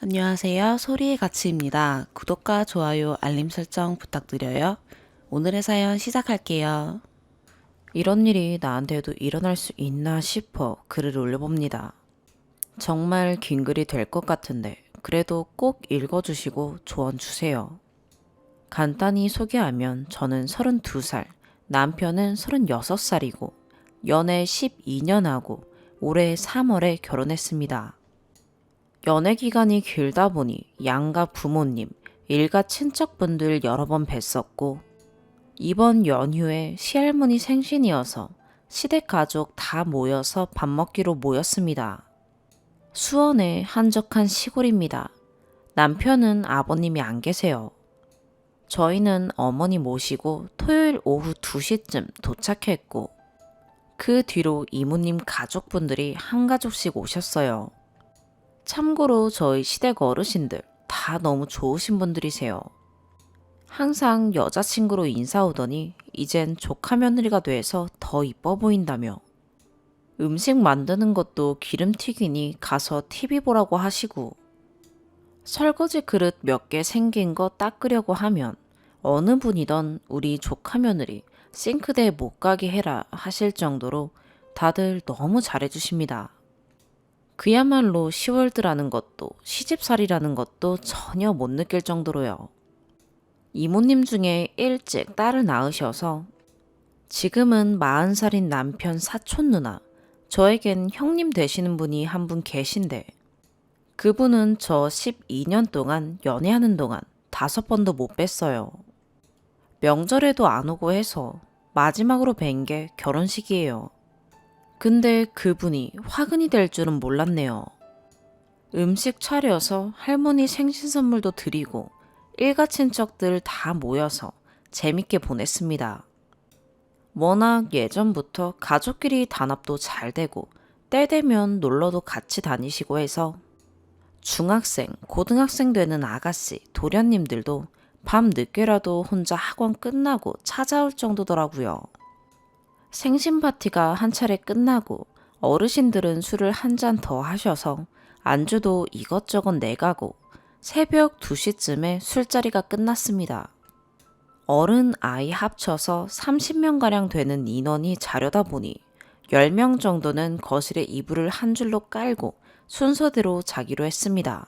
안녕하세요. 소리의 가치입니다. 구독과 좋아요, 알림 설정 부탁드려요. 오늘의 사연 시작할게요. 이런 일이 나한테도 일어날 수 있나 싶어 글을 올려봅니다. 정말 긴 글이 될 것 같은데 그래도 꼭 읽어주시고 조언 주세요. 간단히 소개하면 저는 32살, 남편은 36살이고 연애 12년 하고 올해 3월에 결혼했습니다. 연애 기간이 길다 보니 양가 부모님, 일가 친척분들 여러 번 뵀었고 이번 연휴에 시할머니 생신이어서 시댁 가족 다 모여서 밥 먹기로 모였습니다. 수원의 한적한 시골입니다. 남편은 아버님이 안 계세요. 저희는 어머니 모시고 토요일 오후 2시쯤 도착했고 그 뒤로 이모님 가족분들이 한 가족씩 오셨어요. 참고로 저희 시댁 어르신들 다 너무 좋으신 분들이세요. 항상 여자친구로 인사 오더니 이젠 조카 며느리가 돼서 더 이뻐 보인다며 음식 만드는 것도 기름 튀기니 가서 TV 보라고 하시고 설거지 그릇 몇 개 생긴 거 닦으려고 하면 어느 분이던 우리 조카 며느리 싱크대에 못 가게 해라 하실 정도로 다들 너무 잘해주십니다. 그야말로 시월드라는 것도 시집살이라는 것도 전혀 못 느낄 정도로요. 이모님 중에 일찍 딸을 낳으셔서 지금은 40살인 남편 사촌 누나, 저에겐 형님 되시는 분이 한 분 계신데 그분은 저 12년 동안 연애하는 동안 5번도 못 뵀어요. 명절에도 안 오고 해서 마지막으로 뵌 게 결혼식이에요. 근데 그분이 화근이 될 줄은 몰랐네요. 음식 차려서 할머니 생신 선물도 드리고 일가 친척들 다 모여서 재밌게 보냈습니다. 워낙 예전부터 가족끼리 단합도 잘 되고 때 되면 놀러도 같이 다니시고 해서 중학생, 고등학생 되는 아가씨, 도련님들도 밤 늦게라도 혼자 학원 끝나고 찾아올 정도더라고요. 생신 파티가 한 차례 끝나고 어르신들은 술을 한 잔 더 하셔서 안주도 이것저것 내가고 새벽 2시쯤에 술자리가 끝났습니다. 어른 아이 합쳐서 30명가량 되는 인원이 자려다 보니 10명 정도는 거실에 이불을 한 줄로 깔고 순서대로 자기로 했습니다.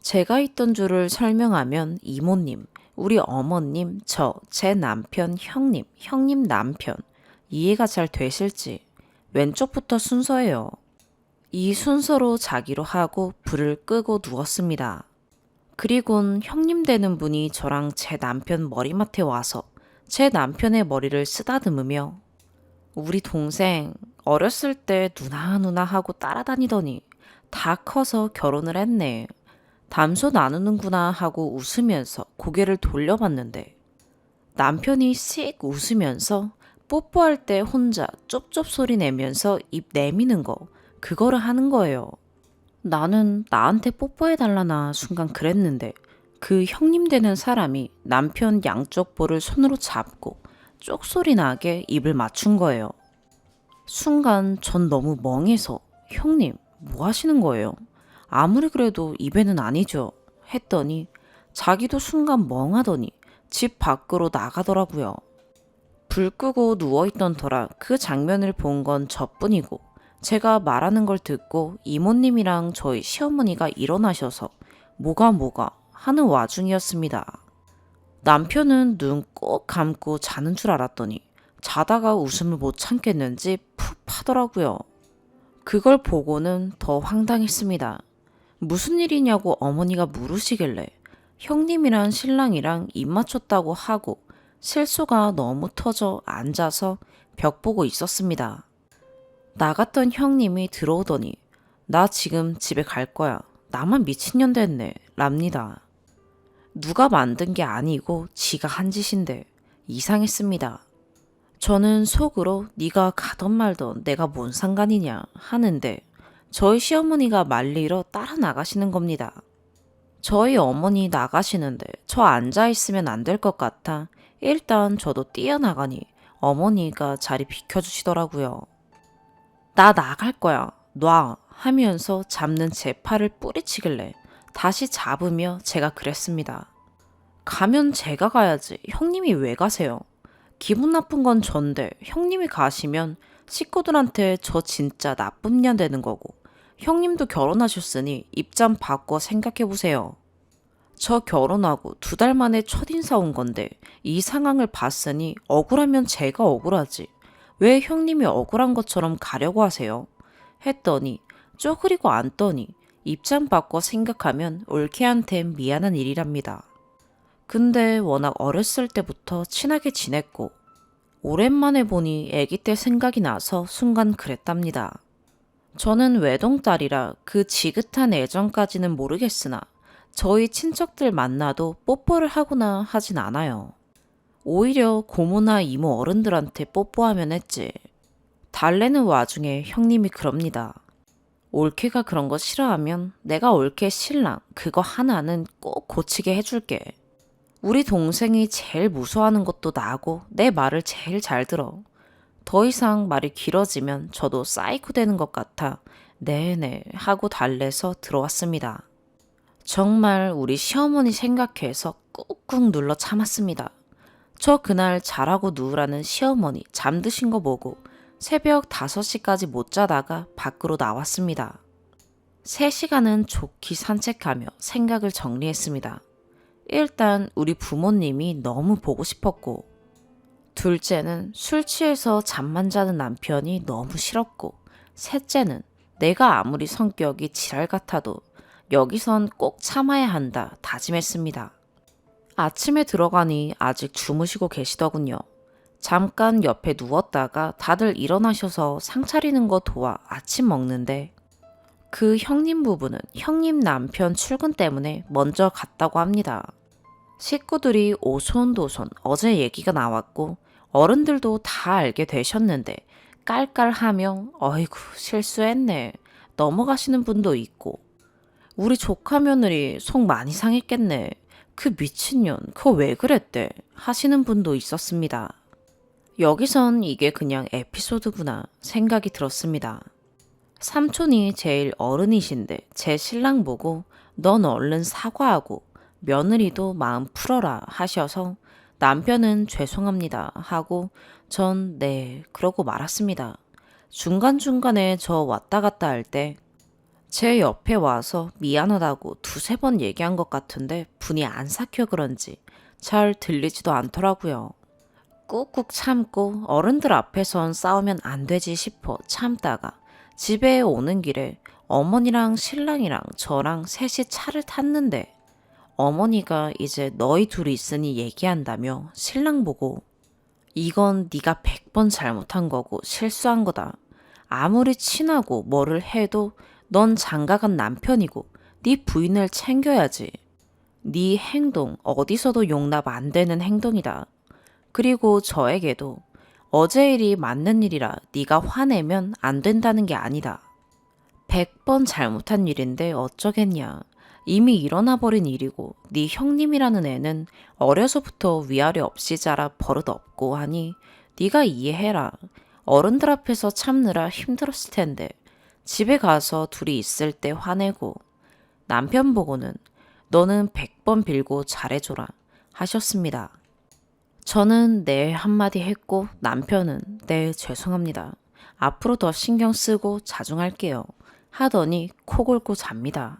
제가 있던 줄을 설명하면 이모님, 우리 어머님, 제 남편, 형님 남편, 이해가 잘 되실지 왼쪽부터 순서예요. 이 순서로 자기로 하고 불을 끄고 누웠습니다. 그리곤 형님 되는 분이 저랑 제 남편 머리맡에 와서 제 남편의 머리를 쓰다듬으며 우리 동생 어렸을 때 누나 하고 따라다니더니 다 커서 결혼을 했네. 담소 나누는구나 하고 웃으면서 고개를 돌려봤는데 남편이 씩 웃으면서 뽀뽀할 때 혼자 쩝쩝 소리 내면서 입 내미는 거, 그거를 하는 거예요. 나는 나한테 뽀뽀해달라나 순간 그랬는데 그 형님 되는 사람이 남편 양쪽 볼을 손으로 잡고 쪽소리 나게 입을 맞춘 거예요. 순간 전 너무 멍해서 형님 뭐 하시는 거예요? 아무리 그래도 입에는 아니죠. 했더니 자기도 순간 멍하더니 집 밖으로 나가더라고요. 불 끄고 누워있던 터라 그 장면을 본 건 저뿐이고 제가 말하는 걸 듣고 이모님이랑 저희 시어머니가 일어나셔서 뭐가 하는 와중이었습니다. 남편은 눈 꼭 감고 자는 줄 알았더니 자다가 웃음을 못 참겠는지 푹 하더라고요. 그걸 보고는 더 황당했습니다. 무슨 일이냐고 어머니가 물으시길래 형님이랑 신랑이랑 입 맞췄다고 하고 실수가 너무 터져 앉아서 벽 보고 있었습니다. 나갔던 형님이 들어오더니 나 지금 집에 갈 거야. 나만 미친년 됐네. 랍니다. 누가 만든 게 아니고 지가 한 짓인데 이상했습니다. 저는 속으로 네가 가던 말던 내가 뭔 상관이냐 하는데 저희 시어머니가 말리러 따라 나가시는 겁니다. 저희 어머니 나가시는데 저 앉아있으면 안 될 것 같아 일단 저도 뛰어나가니 어머니가 자리 비켜주시더라고요. 나 나갈 거야. 놔 하면서 잡는 제 팔을 뿌리치길래 다시 잡으며 제가 그랬습니다. 가면 제가 가야지. 형님이 왜 가세요? 기분 나쁜 건 전데 형님이 가시면 식구들한테 저 진짜 나쁜 년 되는 거고 형님도 결혼하셨으니 입장 바꿔 생각해보세요. 저 결혼하고 2달 만에 첫인사 온 건데 이 상황을 봤으니 억울하면 제가 억울하지. 왜 형님이 억울한 것처럼 가려고 하세요? 했더니 쪼그리고 앉더니 입장 바꿔 생각하면 올케한텐 미안한 일이랍니다. 근데 워낙 어렸을 때부터 친하게 지냈고 오랜만에 보니 아기 때 생각이 나서 순간 그랬답니다. 저는 외동딸이라 그 지긋한 애정까지는 모르겠으나 저희 친척들 만나도 뽀뽀를 하거나 하진 않아요. 오히려 고모나 이모 어른들한테 뽀뽀하면 했지. 달래는 와중에 형님이 그럽니다. 올케가 그런 거 싫어하면 내가 올케 신랑 그거 하나는 꼭 고치게 해줄게. 우리 동생이 제일 무서워하는 것도 나고 내 말을 제일 잘 들어. 더 이상 말이 길어지면 저도 사이코 되는 것 같아 네네 하고 달래서 들어왔습니다. 정말 우리 시어머니 생각해서 꾹꾹 눌러 참았습니다. 저 그날 자라고 누우라는 시어머니 잠드신 거 보고 새벽 5시까지 못 자다가 밖으로 나왔습니다. 3시간은 좋게 산책하며 생각을 정리했습니다. 일단 우리 부모님이 너무 보고 싶었고, 둘째는 술 취해서 잠만 자는 남편이 너무 싫었고, 셋째는 내가 아무리 성격이 지랄 같아도 여기선 꼭 참아야 한다 다짐했습니다. 아침에 들어가니 아직 주무시고 계시더군요. 잠깐 옆에 누웠다가 다들 일어나셔서 상 차리는 거 도와 아침 먹는데 그 형님 부부는 형님 남편 출근 때문에 먼저 갔다고 합니다. 식구들이 오손도손 어제 얘기가 나왔고 어른들도 다 알게 되셨는데 깔깔하며 어이구 실수했네 넘어가시는 분도 있고 우리 조카 며느리 속 많이 상했겠네. 그 미친년 그거 왜 그랬대 하시는 분도 있었습니다. 여기선 이게 그냥 에피소드구나 생각이 들었습니다. 삼촌이 제일 어른이신데 제 신랑 보고 넌 얼른 사과하고 며느리도 마음 풀어라 하셔서 남편은 죄송합니다 하고 전 네 그러고 말았습니다. 중간중간에 저 왔다 갔다 할 때 제 옆에 와서 미안하다고 2~3번 얘기한 것 같은데 분이 안 삭혀 그런지 잘 들리지도 않더라고요. 꾹꾹 참고 어른들 앞에선 싸우면 안 되지 싶어 참다가 집에 오는 길에 어머니랑 신랑이랑 저랑 셋이 차를 탔는데 어머니가 이제 너희 둘이 있으니 얘기한다며 신랑 보고 이건 네가 100번 잘못한 거고 실수한 거다. 아무리 친하고 뭐를 해도 넌 장가간 남편이고 네 부인을 챙겨야지. 네 행동 어디서도 용납 안 되는 행동이다. 그리고 저에게도 어제 일이 맞는 일이라 네가 화내면 안 된다는 게 아니다. 100번 잘못한 일인데 어쩌겠냐. 이미 일어나버린 일이고 네 형님이라는 애는 어려서부터 위아래 없이 자라 버릇 없고 하니 네가 이해해라. 어른들 앞에서 참느라 힘들었을 텐데 집에 가서 둘이 있을 때 화내고 남편 보고는 너는 100번 빌고 잘해줘라 하셨습니다. 저는 네 한마디 했고 남편은 네 죄송합니다. 앞으로 더 신경 쓰고 자중할게요. 하더니 코 골고 잡니다.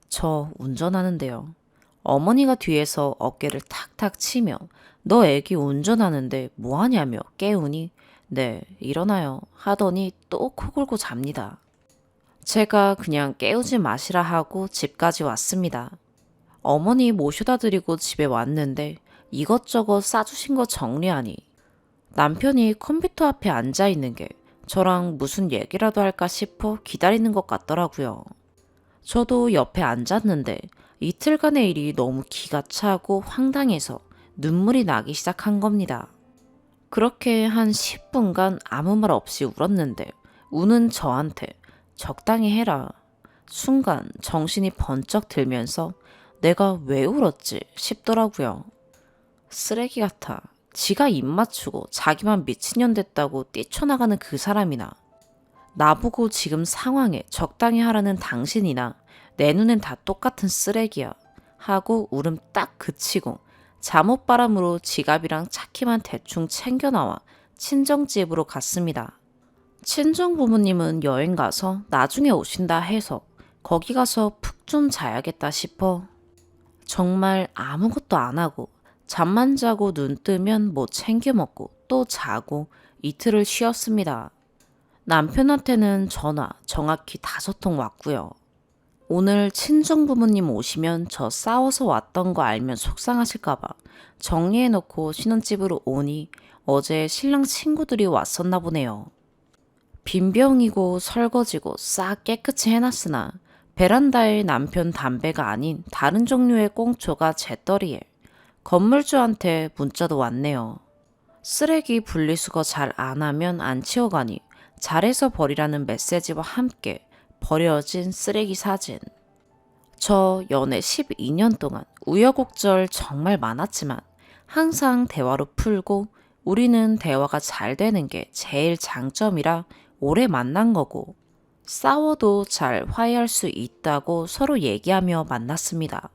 저 운전하는데요. 어머니가 뒤에서 어깨를 탁탁 치며 너 애기 운전하는데 뭐하냐며 깨우니 네 일어나요 하더니 또 코 골고 잡니다. 제가 그냥 깨우지 마시라 하고 집까지 왔습니다. 어머니 모셔다 드리고 집에 왔는데 이것저것 싸주신 거 정리하니 남편이 컴퓨터 앞에 앉아 있는 게 저랑 무슨 얘기라도 할까 싶어 기다리는 것 같더라고요. 저도 옆에 앉았는데 이틀간의 일이 너무 기가 차고 황당해서 눈물이 나기 시작한 겁니다. 그렇게 한 10분간 아무 말 없이 울었는데 우는 저한테 적당히 해라. 순간 정신이 번쩍 들면서 내가 왜 울었지 싶더라고요. 쓰레기 같아. 지가 입 맞추고 자기만 미친년 됐다고 뛰쳐나가는 그 사람이나 나보고 지금 상황에 적당히 하라는 당신이나 내 눈엔 다 똑같은 쓰레기야 하고 울음 딱 그치고 잠옷바람으로 지갑이랑 차키만 대충 챙겨 나와 친정집으로 갔습니다. 친정 부모님은 여행 가서 나중에 오신다 해서 거기 가서 푹 좀 자야겠다 싶어 정말 아무것도 안 하고 잠만 자고 눈 뜨면 뭐 챙겨 먹고 또 자고 이틀을 쉬었습니다. 남편한테는 전화 정확히 5통 왔고요. 오늘 친정 부모님 오시면 저 싸워서 왔던 거 알면 속상하실까봐 정리해놓고 신혼집으로 오니 어제 신랑 친구들이 왔었나 보네요. 빈병이고 설거지고 싹 깨끗이 해놨으나 베란다에 남편 담배가 아닌 다른 종류의 꽁초가 재떨이에 건물주한테 문자도 왔네요. 쓰레기 분리수거 잘 안 하면 안 치워가니 잘해서 버리라는 메시지와 함께 버려진 쓰레기 사진. 저 연애 12년 동안 우여곡절 정말 많았지만 항상 대화로 풀고 우리는 대화가 잘 되는 게 제일 장점이라 오래 만난 거고 싸워도 잘 화해할 수 있다고 서로 얘기하며 만났습니다.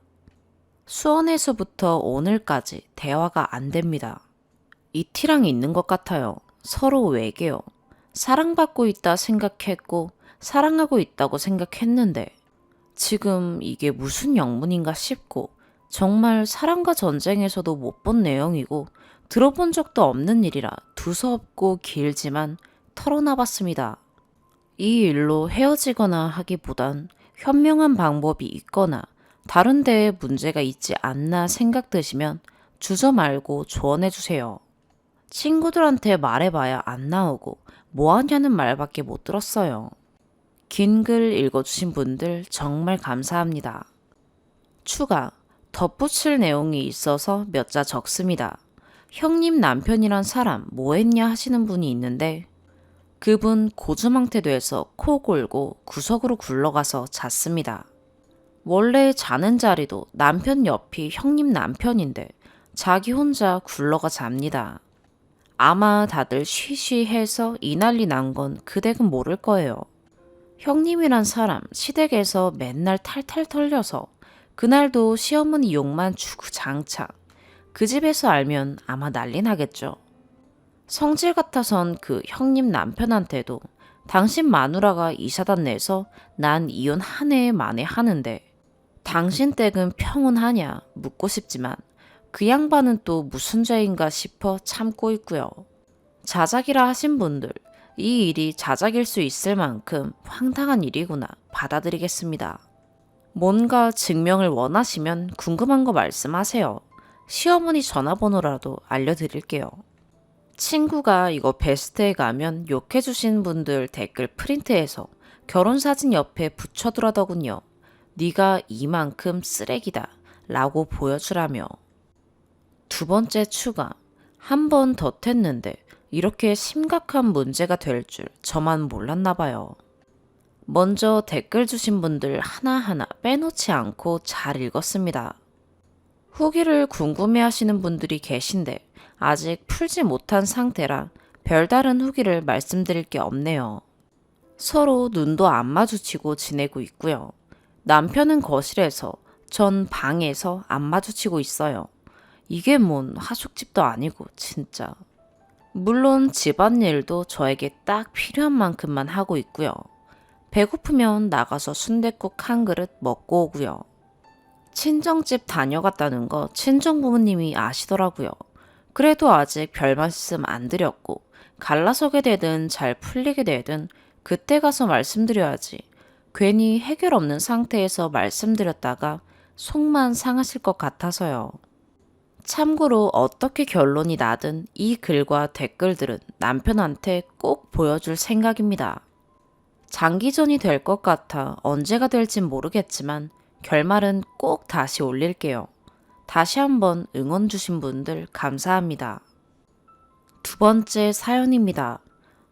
수원에서부터 오늘까지 대화가 안 됩니다. 이티랑 있는 것 같아요. 서로 외계요. 사랑받고 있다 생각했고 사랑하고 있다고 생각했는데 지금 이게 무슨 영문인가 싶고 정말 사랑과 전쟁에서도 못 본 내용이고 들어본 적도 없는 일이라 두서없고 길지만 털어놔봤습니다. 이 일로 헤어지거나 하기보단 현명한 방법이 있거나 다른 데에 문제가 있지 않나 생각되시면 주저 말고 조언해주세요. 친구들한테 말해봐야 안 나오고 뭐하냐는 말밖에 못 들었어요. 긴 글 읽어주신 분들 정말 감사합니다. 추가, 덧붙일 내용이 있어서 몇 자 적습니다. 형님 남편이란 사람 뭐 했냐 하시는 분이 있는데 그분 고주망태 돼서 코 골고 구석으로 굴러가서 잤습니다. 원래 자는 자리도 남편 옆이 형님 남편인데 자기 혼자 굴러가 잡니다. 아마 다들 쉬쉬해서 이 난리 난 건 그댁은 모를 거예요. 형님이란 사람 시댁에서 맨날 탈탈 털려서 그날도 시어머니 욕만 주구장창. 그 집에서 알면 아마 난리 나겠죠. 성질 같아선 그 형님 남편한테도 당신 마누라가 이사단 내서 난 이혼 한 해 만에 하는데 당신 댁은 평온하냐 묻고 싶지만 그 양반은 또 무슨 죄인가 싶어 참고 있고요. 자작이라 하신 분들 이 일이 자작일 수 있을 만큼 황당한 일이구나 받아들이겠습니다. 뭔가 증명을 원하시면 궁금한 거 말씀하세요. 시어머니 전화번호라도 알려드릴게요. 친구가 이거 베스트에 가면 욕해주신 분들 댓글 프린트해서 결혼사진 옆에 붙여두라더군요. 네가 이만큼 쓰레기다 라고 보여주라며. 두 번째 추가. 한 번 덧했는데 이렇게 심각한 문제가 될 줄 저만 몰랐나 봐요. 먼저 댓글 주신 분들 하나하나 빼놓지 않고 잘 읽었습니다. 후기를 궁금해하시는 분들이 계신데 아직 풀지 못한 상태라 별다른 후기를 말씀드릴 게 없네요. 서로 눈도 안 마주치고 지내고 있고요. 남편은 거실에서 전 방에서 안 마주치고 있어요. 이게 뭔 하숙집도 아니고 진짜. 물론 집안일도 저에게 딱 필요한 만큼만 하고 있고요. 배고프면 나가서 순댓국 한 그릇 먹고 오고요. 친정집 다녀갔다는 거 친정 부모님이 아시더라고요. 그래도 아직 별 말씀 안 드렸고 갈라서게 되든 잘 풀리게 되든 그때 가서 말씀드려야지. 괜히 해결 없는 상태에서 말씀드렸다가 속만 상하실 것 같아서요. 참고로 어떻게 결론이 나든 이 글과 댓글들은 남편한테 꼭 보여줄 생각입니다. 장기전이 될 것 같아 언제가 될진 모르겠지만 결말은 꼭 다시 올릴게요. 다시 한번 응원 주신 분들 감사합니다. 두 번째 사연입니다.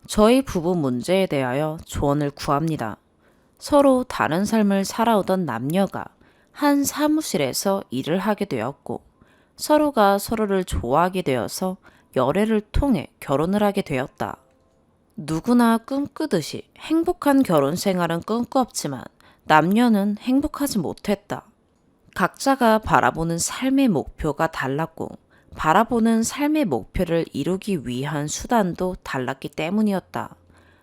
저희 부부 문제에 대하여 조언을 구합니다. 서로 다른 삶을 살아오던 남녀가 한 사무실에서 일을 하게 되었고 서로가 서로를 좋아하게 되어서 열애를 통해 결혼을 하게 되었다. 누구나 꿈꾸듯이 행복한 결혼 생활은 꿈꾸었지만 남녀는 행복하지 못했다. 각자가 바라보는 삶의 목표가 달랐고, 바라보는 삶의 목표를 이루기 위한 수단도 달랐기 때문이었다.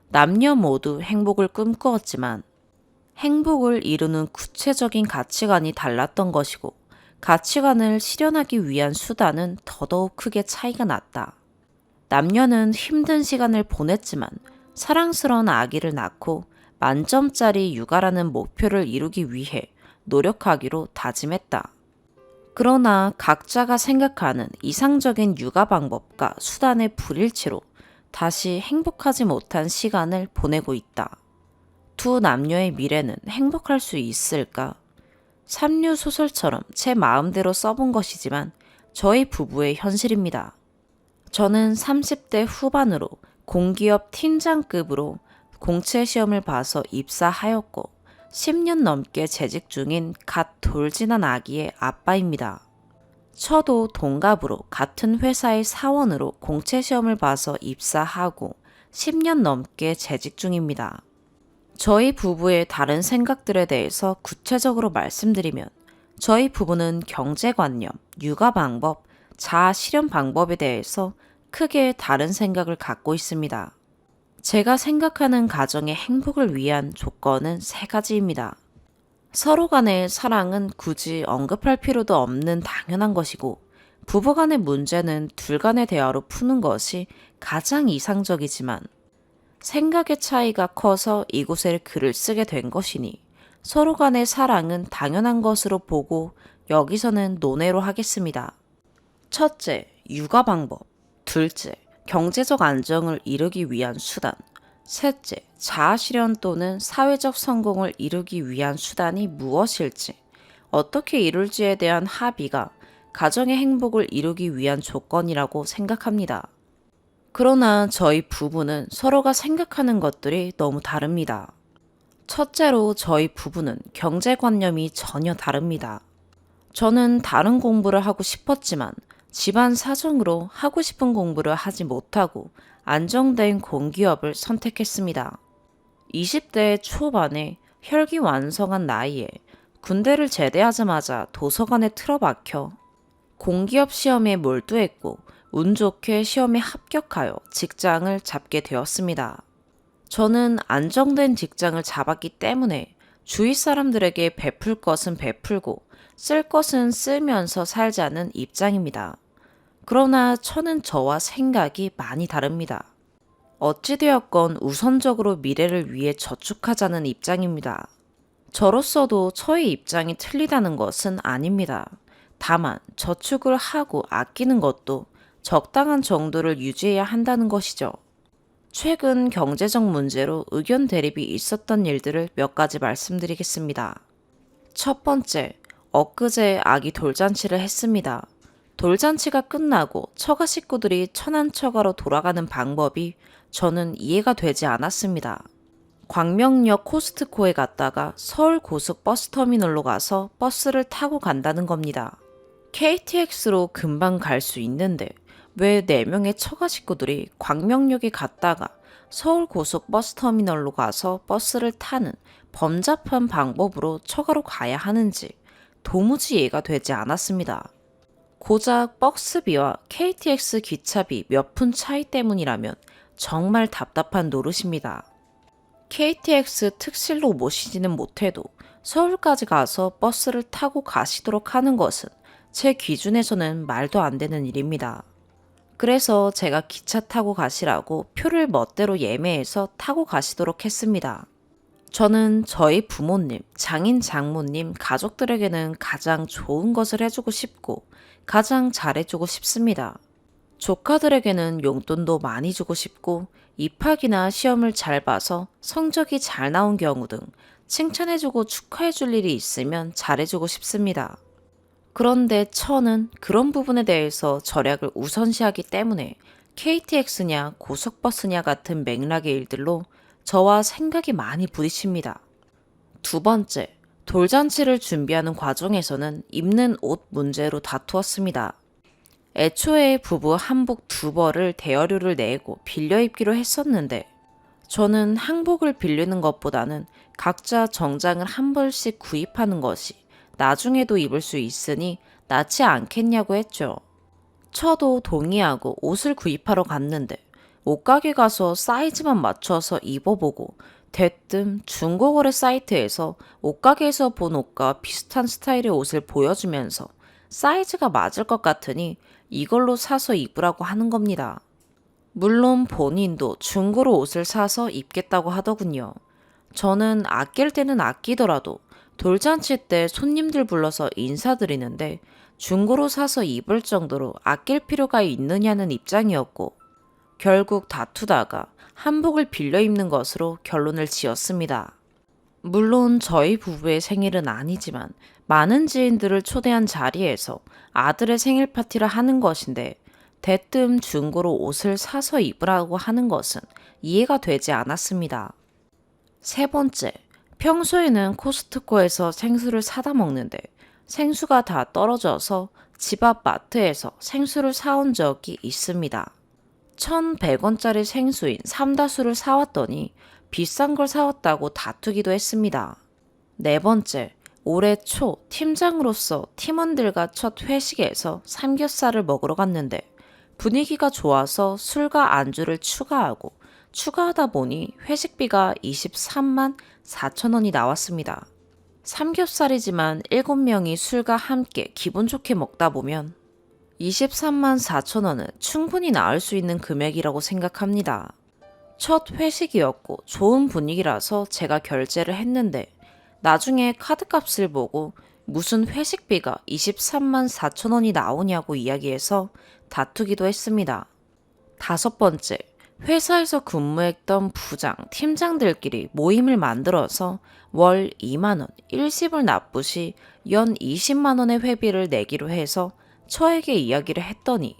남녀 모두 행복을 꿈꾸었지만, 행복을 이루는 구체적인 가치관이 달랐던 것이고, 가치관을 실현하기 위한 수단은 더더욱 크게 차이가 났다. 남녀는 힘든 시간을 보냈지만 사랑스러운 아기를 낳고 만점짜리 육아라는 목표를 이루기 위해 노력하기로 다짐했다. 그러나 각자가 생각하는 이상적인 육아 방법과 수단의 불일치로 다시 행복하지 못한 시간을 보내고 있다. 두 남녀의 미래는 행복할 수 있을까? 삼류 소설처럼 제 마음대로 써본 것이지만 저희 부부의 현실입니다. 저는 30대 후반으로 공기업 팀장급으로 공채 시험을 봐서 입사하였고 10년 넘게 재직 중인 갓 돌진한 아기의 아빠입니다. 저도 동갑으로 같은 회사의 사원으로 공채 시험을 봐서 입사하고 10년 넘게 재직 중입니다. 저희 부부의 다른 생각들에 대해서 구체적으로 말씀드리면 저희 부부는 경제관념, 육아 방법, 자아 실현 방법에 대해서 크게 다른 생각을 갖고 있습니다. 제가 생각하는 가정의 행복을 위한 조건은 세 가지입니다. 서로 간의 사랑은 굳이 언급할 필요도 없는 당연한 것이고, 부부 간의 문제는 둘 간의 대화로 푸는 것이 가장 이상적이지만, 생각의 차이가 커서 이곳에 글을 쓰게 된 것이니 서로 간의 사랑은 당연한 것으로 보고 여기서는 논외로 하겠습니다. 첫째, 육아 방법. 둘째, 경제적 안정을 이루기 위한 수단. 셋째, 자아 실현 또는 사회적 성공을 이루기 위한 수단이 무엇일지, 어떻게 이룰지에 대한 합의가 가정의 행복을 이루기 위한 조건이라고 생각합니다. 그러나 저희 부부는 서로가 생각하는 것들이 너무 다릅니다. 첫째로 저희 부부는 경제관념이 전혀 다릅니다. 저는 다른 공부를 하고 싶었지만 집안 사정으로 하고 싶은 공부를 하지 못하고 안정된 공기업을 선택했습니다. 20대 초반에 혈기왕성한 나이에 군대를 제대하자마자 도서관에 틀어박혀 공기업 시험에 몰두했고 운 좋게 시험에 합격하여 직장을 잡게 되었습니다. 저는 안정된 직장을 잡았기 때문에 주위 사람들에게 베풀 것은 베풀고 쓸 것은 쓰면서 살자는 입장입니다. 그러나 저는 저와 생각이 많이 다릅니다. 어찌되었건 우선적으로 미래를 위해 저축하자는 입장입니다. 저로서도 저의 입장이 틀리다는 것은 아닙니다. 다만 저축을 하고 아끼는 것도 적당한 정도를 유지해야 한다는 것이죠. 최근 경제적 문제로 의견 대립이 있었던 일들을 몇 가지 말씀드리겠습니다. 첫 번째, 엊그제 아기 돌잔치를 했습니다. 돌잔치가 끝나고 처가 식구들이 천안처가로 돌아가는 방법이 저는 이해가 되지 않았습니다. 광명역 코스트코에 갔다가 서울 고속버스터미널로 가서 버스를 타고 간다는 겁니다. KTX로 금방 갈 수 있는데 왜 4명의 처가 식구들이 광명역에 갔다가 서울 고속버스터미널로 가서 버스를 타는 범잡한 방법으로 처가로 가야 하는지 도무지 이해가 되지 않았습니다. 고작 버스비와 KTX 기차비 몇 푼 차이 때문이라면 정말 답답한 노릇입니다. KTX 특실로 모시지는 못해도 서울까지 가서 버스를 타고 가시도록 하는 것은 제 기준에서는 말도 안 되는 일입니다. 그래서 제가 기차 타고 가시라고 표를 멋대로 예매해서 타고 가시도록 했습니다. 저는 저희 부모님, 장인, 장모님, 가족들에게는 가장 좋은 것을 해주고 싶고 가장 잘해주고 싶습니다. 조카들에게는 용돈도 많이 주고 싶고 입학이나 시험을 잘 봐서 성적이 잘 나온 경우 등 칭찬해주고 축하해줄 일이 있으면 잘해주고 싶습니다. 그런데 저는 그런 부분에 대해서 절약을 우선시하기 때문에 KTX냐 고속버스냐 같은 맥락의 일들로 저와 생각이 많이 부딪힙니다. 두 번째, 돌잔치를 준비하는 과정에서는 입는 옷 문제로 다투었습니다. 애초에 부부 한복 2벌을 대여료를 내고 빌려 입기로 했었는데 저는 한복을 빌리는 것보다는 각자 정장을 한 벌씩 구입하는 것이 나중에도 입을 수 있으니 낫지 않겠냐고 했죠. 저도 동의하고 옷을 구입하러 갔는데 옷가게 가서 사이즈만 맞춰서 입어보고 대뜸 중고거래 사이트에서 옷가게에서 본 옷과 비슷한 스타일의 옷을 보여주면서 사이즈가 맞을 것 같으니 이걸로 사서 입으라고 하는 겁니다. 물론 본인도 중고로 옷을 사서 입겠다고 하더군요. 저는 아낄 때는 아끼더라도 돌잔치 때 손님들 불러서 인사드리는데 중고로 사서 입을 정도로 아낄 필요가 있느냐는 입장이었고 결국 다투다가 한복을 빌려 입는 것으로 결론을 지었습니다. 물론 저희 부부의 생일은 아니지만 많은 지인들을 초대한 자리에서 아들의 생일 파티를 하는 것인데 대뜸 중고로 옷을 사서 입으라고 하는 것은 이해가 되지 않았습니다. 세 번째, 평소에는 코스트코에서 생수를 사다 먹는데 생수가 다 떨어져서 집 앞 마트에서 생수를 사온 적이 있습니다. 1,100원짜리 생수인 삼다수를 사왔더니 비싼 걸 사왔다고 다투기도 했습니다. 네 번째, 올해 초 팀장으로서 팀원들과 첫 회식에서 삼겹살을 먹으러 갔는데 분위기가 좋아서 술과 안주를 추가하다 보니 회식비가 23만 4천 원이 나왔습니다. 삼겹살이지만 7명이 술과 함께 기분 좋게 먹다 보면 23만 4천 원은 충분히 나올 수 있는 금액이라고 생각합니다. 첫 회식이었고 좋은 분위기라서 제가 결제를 했는데 나중에 카드값을 보고 무슨 회식비가 23만 4천 원이 나오냐고 이야기해서 다투기도 했습니다. 다섯 번째, 회사에서 근무했던 부장, 팀장들끼리 모임을 만들어서 월 2만 원, 일시불 납부 시 연 20만 원의 회비를 내기로 해서 저에게 이야기를 했더니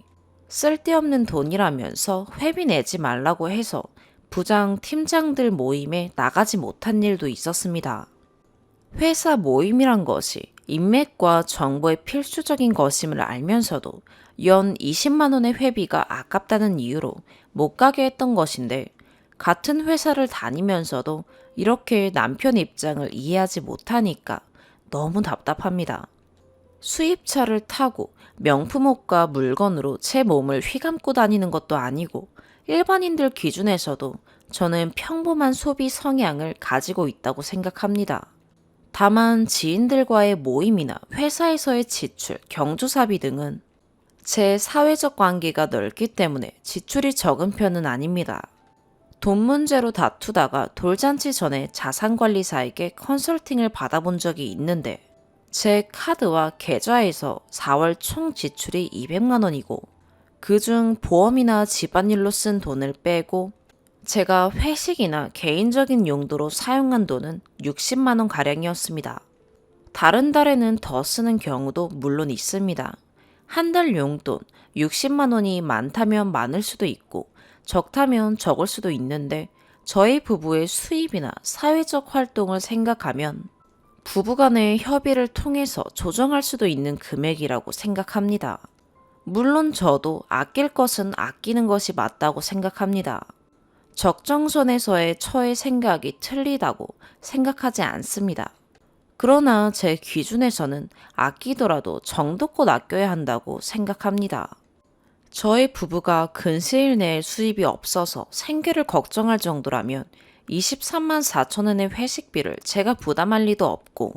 쓸데없는 돈이라면서 회비 내지 말라고 해서 부장, 팀장들 모임에 나가지 못한 일도 있었습니다. 회사 모임이란 것이 인맥과 정보의 필수적인 것임을 알면서도 연 20만 원의 회비가 아깝다는 이유로 못 가게 했던 것인데 같은 회사를 다니면서도 이렇게 남편 입장을 이해하지 못하니까 너무 답답합니다. 수입차를 타고 명품 옷과 물건으로 제 몸을 휘감고 다니는 것도 아니고 일반인들 기준에서도 저는 평범한 소비 성향을 가지고 있다고 생각합니다. 다만 지인들과의 모임이나 회사에서의 지출, 경조사비 등은 제 사회적 관계가 넓기 때문에 지출이 적은 편은 아닙니다. 돈 문제로 다투다가 돌잔치 전에 자산관리사에게 컨설팅을 받아본 적이 있는데 제 카드와 계좌에서 4월 총 지출이 200만 원이고 그중 보험이나 집안일로 쓴 돈을 빼고 제가 회식이나 개인적인 용도로 사용한 돈은 60만 원 가량이었습니다. 다른 달에는 더 쓰는 경우도 물론 있습니다. 한 달 용돈 60만 원이 많다면 많을 수도 있고 적다면 적을 수도 있는데 저희 부부의 수입이나 사회적 활동을 생각하면 부부간의 협의를 통해서 조정할 수도 있는 금액이라고 생각합니다. 물론 저도 아낄 것은 아끼는 것이 맞다고 생각합니다. 적정선에서의 저의 생각이 틀리다고 생각하지 않습니다. 그러나 제 기준에서는 아끼더라도 정도껏 아껴야 한다고 생각합니다. 저희 부부가 근시일 내에 수입이 없어서 생계를 걱정할 정도라면 23만 4천 원의 회식비를 제가 부담할 리도 없고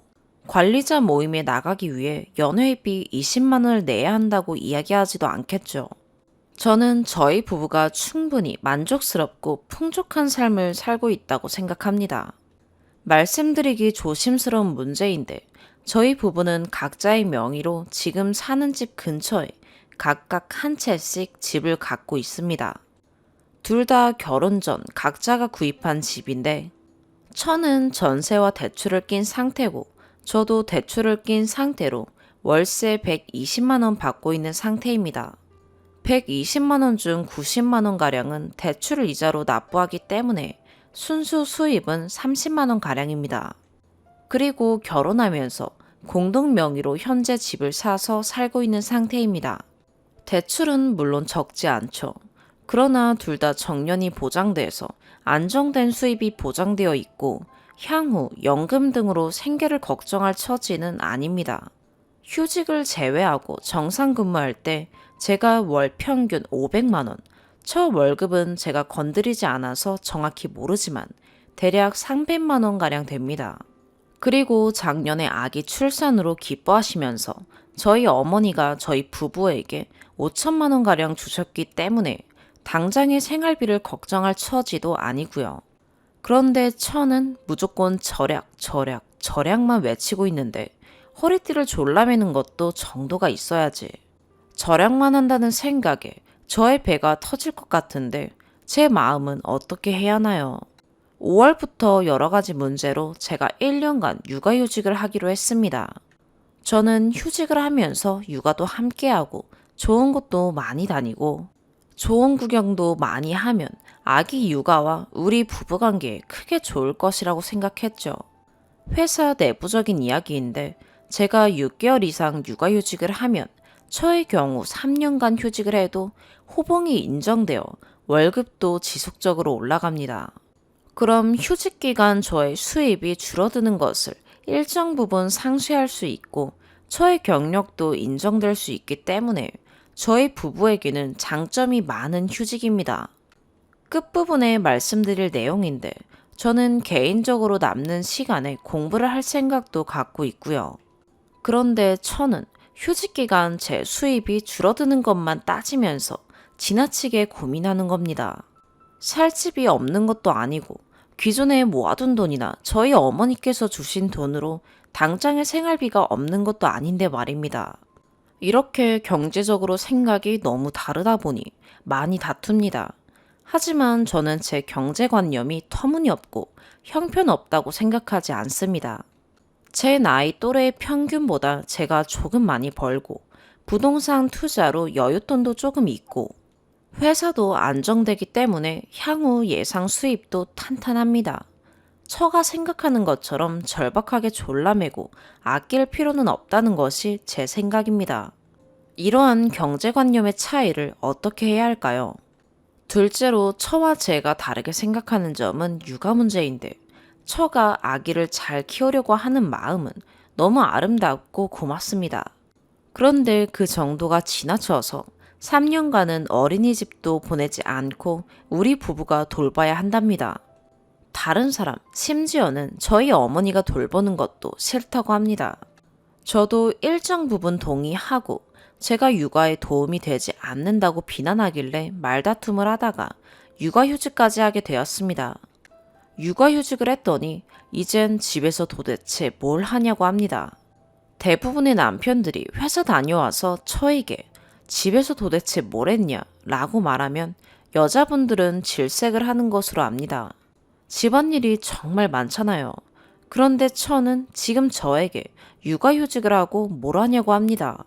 관리자 모임에 나가기 위해 연회비 20만 원을 내야 한다고 이야기하지도 않겠죠. 저는 저희 부부가 충분히 만족스럽고 풍족한 삶을 살고 있다고 생각합니다. 말씀드리기 조심스러운 문제인데 저희 부부는 각자의 명의로 지금 사는 집 근처에 각각 한 채씩 집을 갖고 있습니다. 둘 다 결혼 전 각자가 구입한 집인데 저는 전세와 대출을 낀 상태고 저도 대출을 낀 상태로 월세 120만 원 받고 있는 상태입니다. 120만 원 중 90만 원 가량은 대출을 이자로 납부하기 때문에 순수 수입은 30만 원 가량입니다. 그리고 결혼하면서 공동 명의로 현재 집을 사서 살고 있는 상태입니다. 대출은 물론 적지 않죠. 그러나 둘 다 정년이 보장돼서 안정된 수입이 보장되어 있고 향후 연금 등으로 생계를 걱정할 처지는 아닙니다. 휴직을 제외하고 정상 근무할 때 제가 월 평균 500만 원, 첫 월급은 제가 건드리지 않아서 정확히 모르지만 대략 300만 원가량 됩니다. 그리고 작년에 아기 출산으로 기뻐하시면서 저희 어머니가 저희 부부에게 5천만 원가량 주셨기 때문에 당장의 생활비를 걱정할 처지도 아니고요. 그런데 처는 무조건 절약, 절약, 절약만 외치고 있는데 허리띠를 졸라매는 것도 정도가 있어야지. 절약만 한다는 생각에 저의 배가 터질 것 같은데 제 마음은 어떻게 해야 하나요? 5월부터 여러 가지 문제로 제가 1년간 육아휴직을 하기로 했습니다. 저는 휴직을 하면서 육아도 함께하고 좋은 곳도 많이 다니고 좋은 구경도 많이 하면 아기 육아와 우리 부부관계에 크게 좋을 것이라고 생각했죠. 회사 내부적인 이야기인데 제가 6개월 이상 육아휴직을 하면 저의 경우 3년간 휴직을 해도 호봉이 인정되어 월급도 지속적으로 올라갑니다. 그럼 휴직 기간 저의 수입이 줄어드는 것을 일정 부분 상쇄할 수 있고 저의 경력도 인정될 수 있기 때문에 저희 부부에게는 장점이 많은 휴직입니다. 끝부분에 말씀드릴 내용인데 저는 개인적으로 남는 시간에 공부를 할 생각도 갖고 있고요. 그런데 저는 휴직 기간 제 수입이 줄어드는 것만 따지면서 지나치게 고민하는 겁니다. 살 집이 없는 것도 아니고 기존에 모아둔 돈이나 저희 어머니께서 주신 돈으로 당장의 생활비가 없는 것도 아닌데 말입니다. 이렇게 경제적으로 생각이 너무 다르다 보니 많이 다툽니다. 하지만 저는 제 경제관념이 터무니없고 형편없다고 생각하지 않습니다. 제 나이 또래의 평균보다 제가 조금 많이 벌고 부동산 투자로 여윳돈도 조금 있고 회사도 안정되기 때문에 향후 예상 수입도 탄탄합니다. 처가 생각하는 것처럼 절박하게 졸라매고 아낄 필요는 없다는 것이 제 생각입니다. 이러한 경제관념의 차이를 어떻게 해야 할까요? 둘째로 처와 제가 다르게 생각하는 점은 육아 문제인데 처가 아기를 잘 키우려고 하는 마음은 너무 아름답고 고맙습니다. 그런데 그 정도가 지나쳐서 3년간은 어린이집도 보내지 않고 우리 부부가 돌봐야 한답니다. 다른 사람, 심지어는 저희 어머니가 돌보는 것도 싫다고 합니다. 저도 일정 부분 동의하고 제가 육아에 도움이 되지 않는다고 비난하길래 말다툼을 하다가 육아휴직까지 하게 되었습니다. 육아휴직을 했더니 이젠 집에서 도대체 뭘 하냐고 합니다. 대부분의 남편들이 회사 다녀와서 저에게 집에서 도대체 뭘 했냐 라고 말하면 여자분들은 질색을 하는 것으로 압니다. 집안일이 정말 많잖아요. 그런데 저는 지금 저에게 육아휴직을 하고 뭘 하냐고 합니다.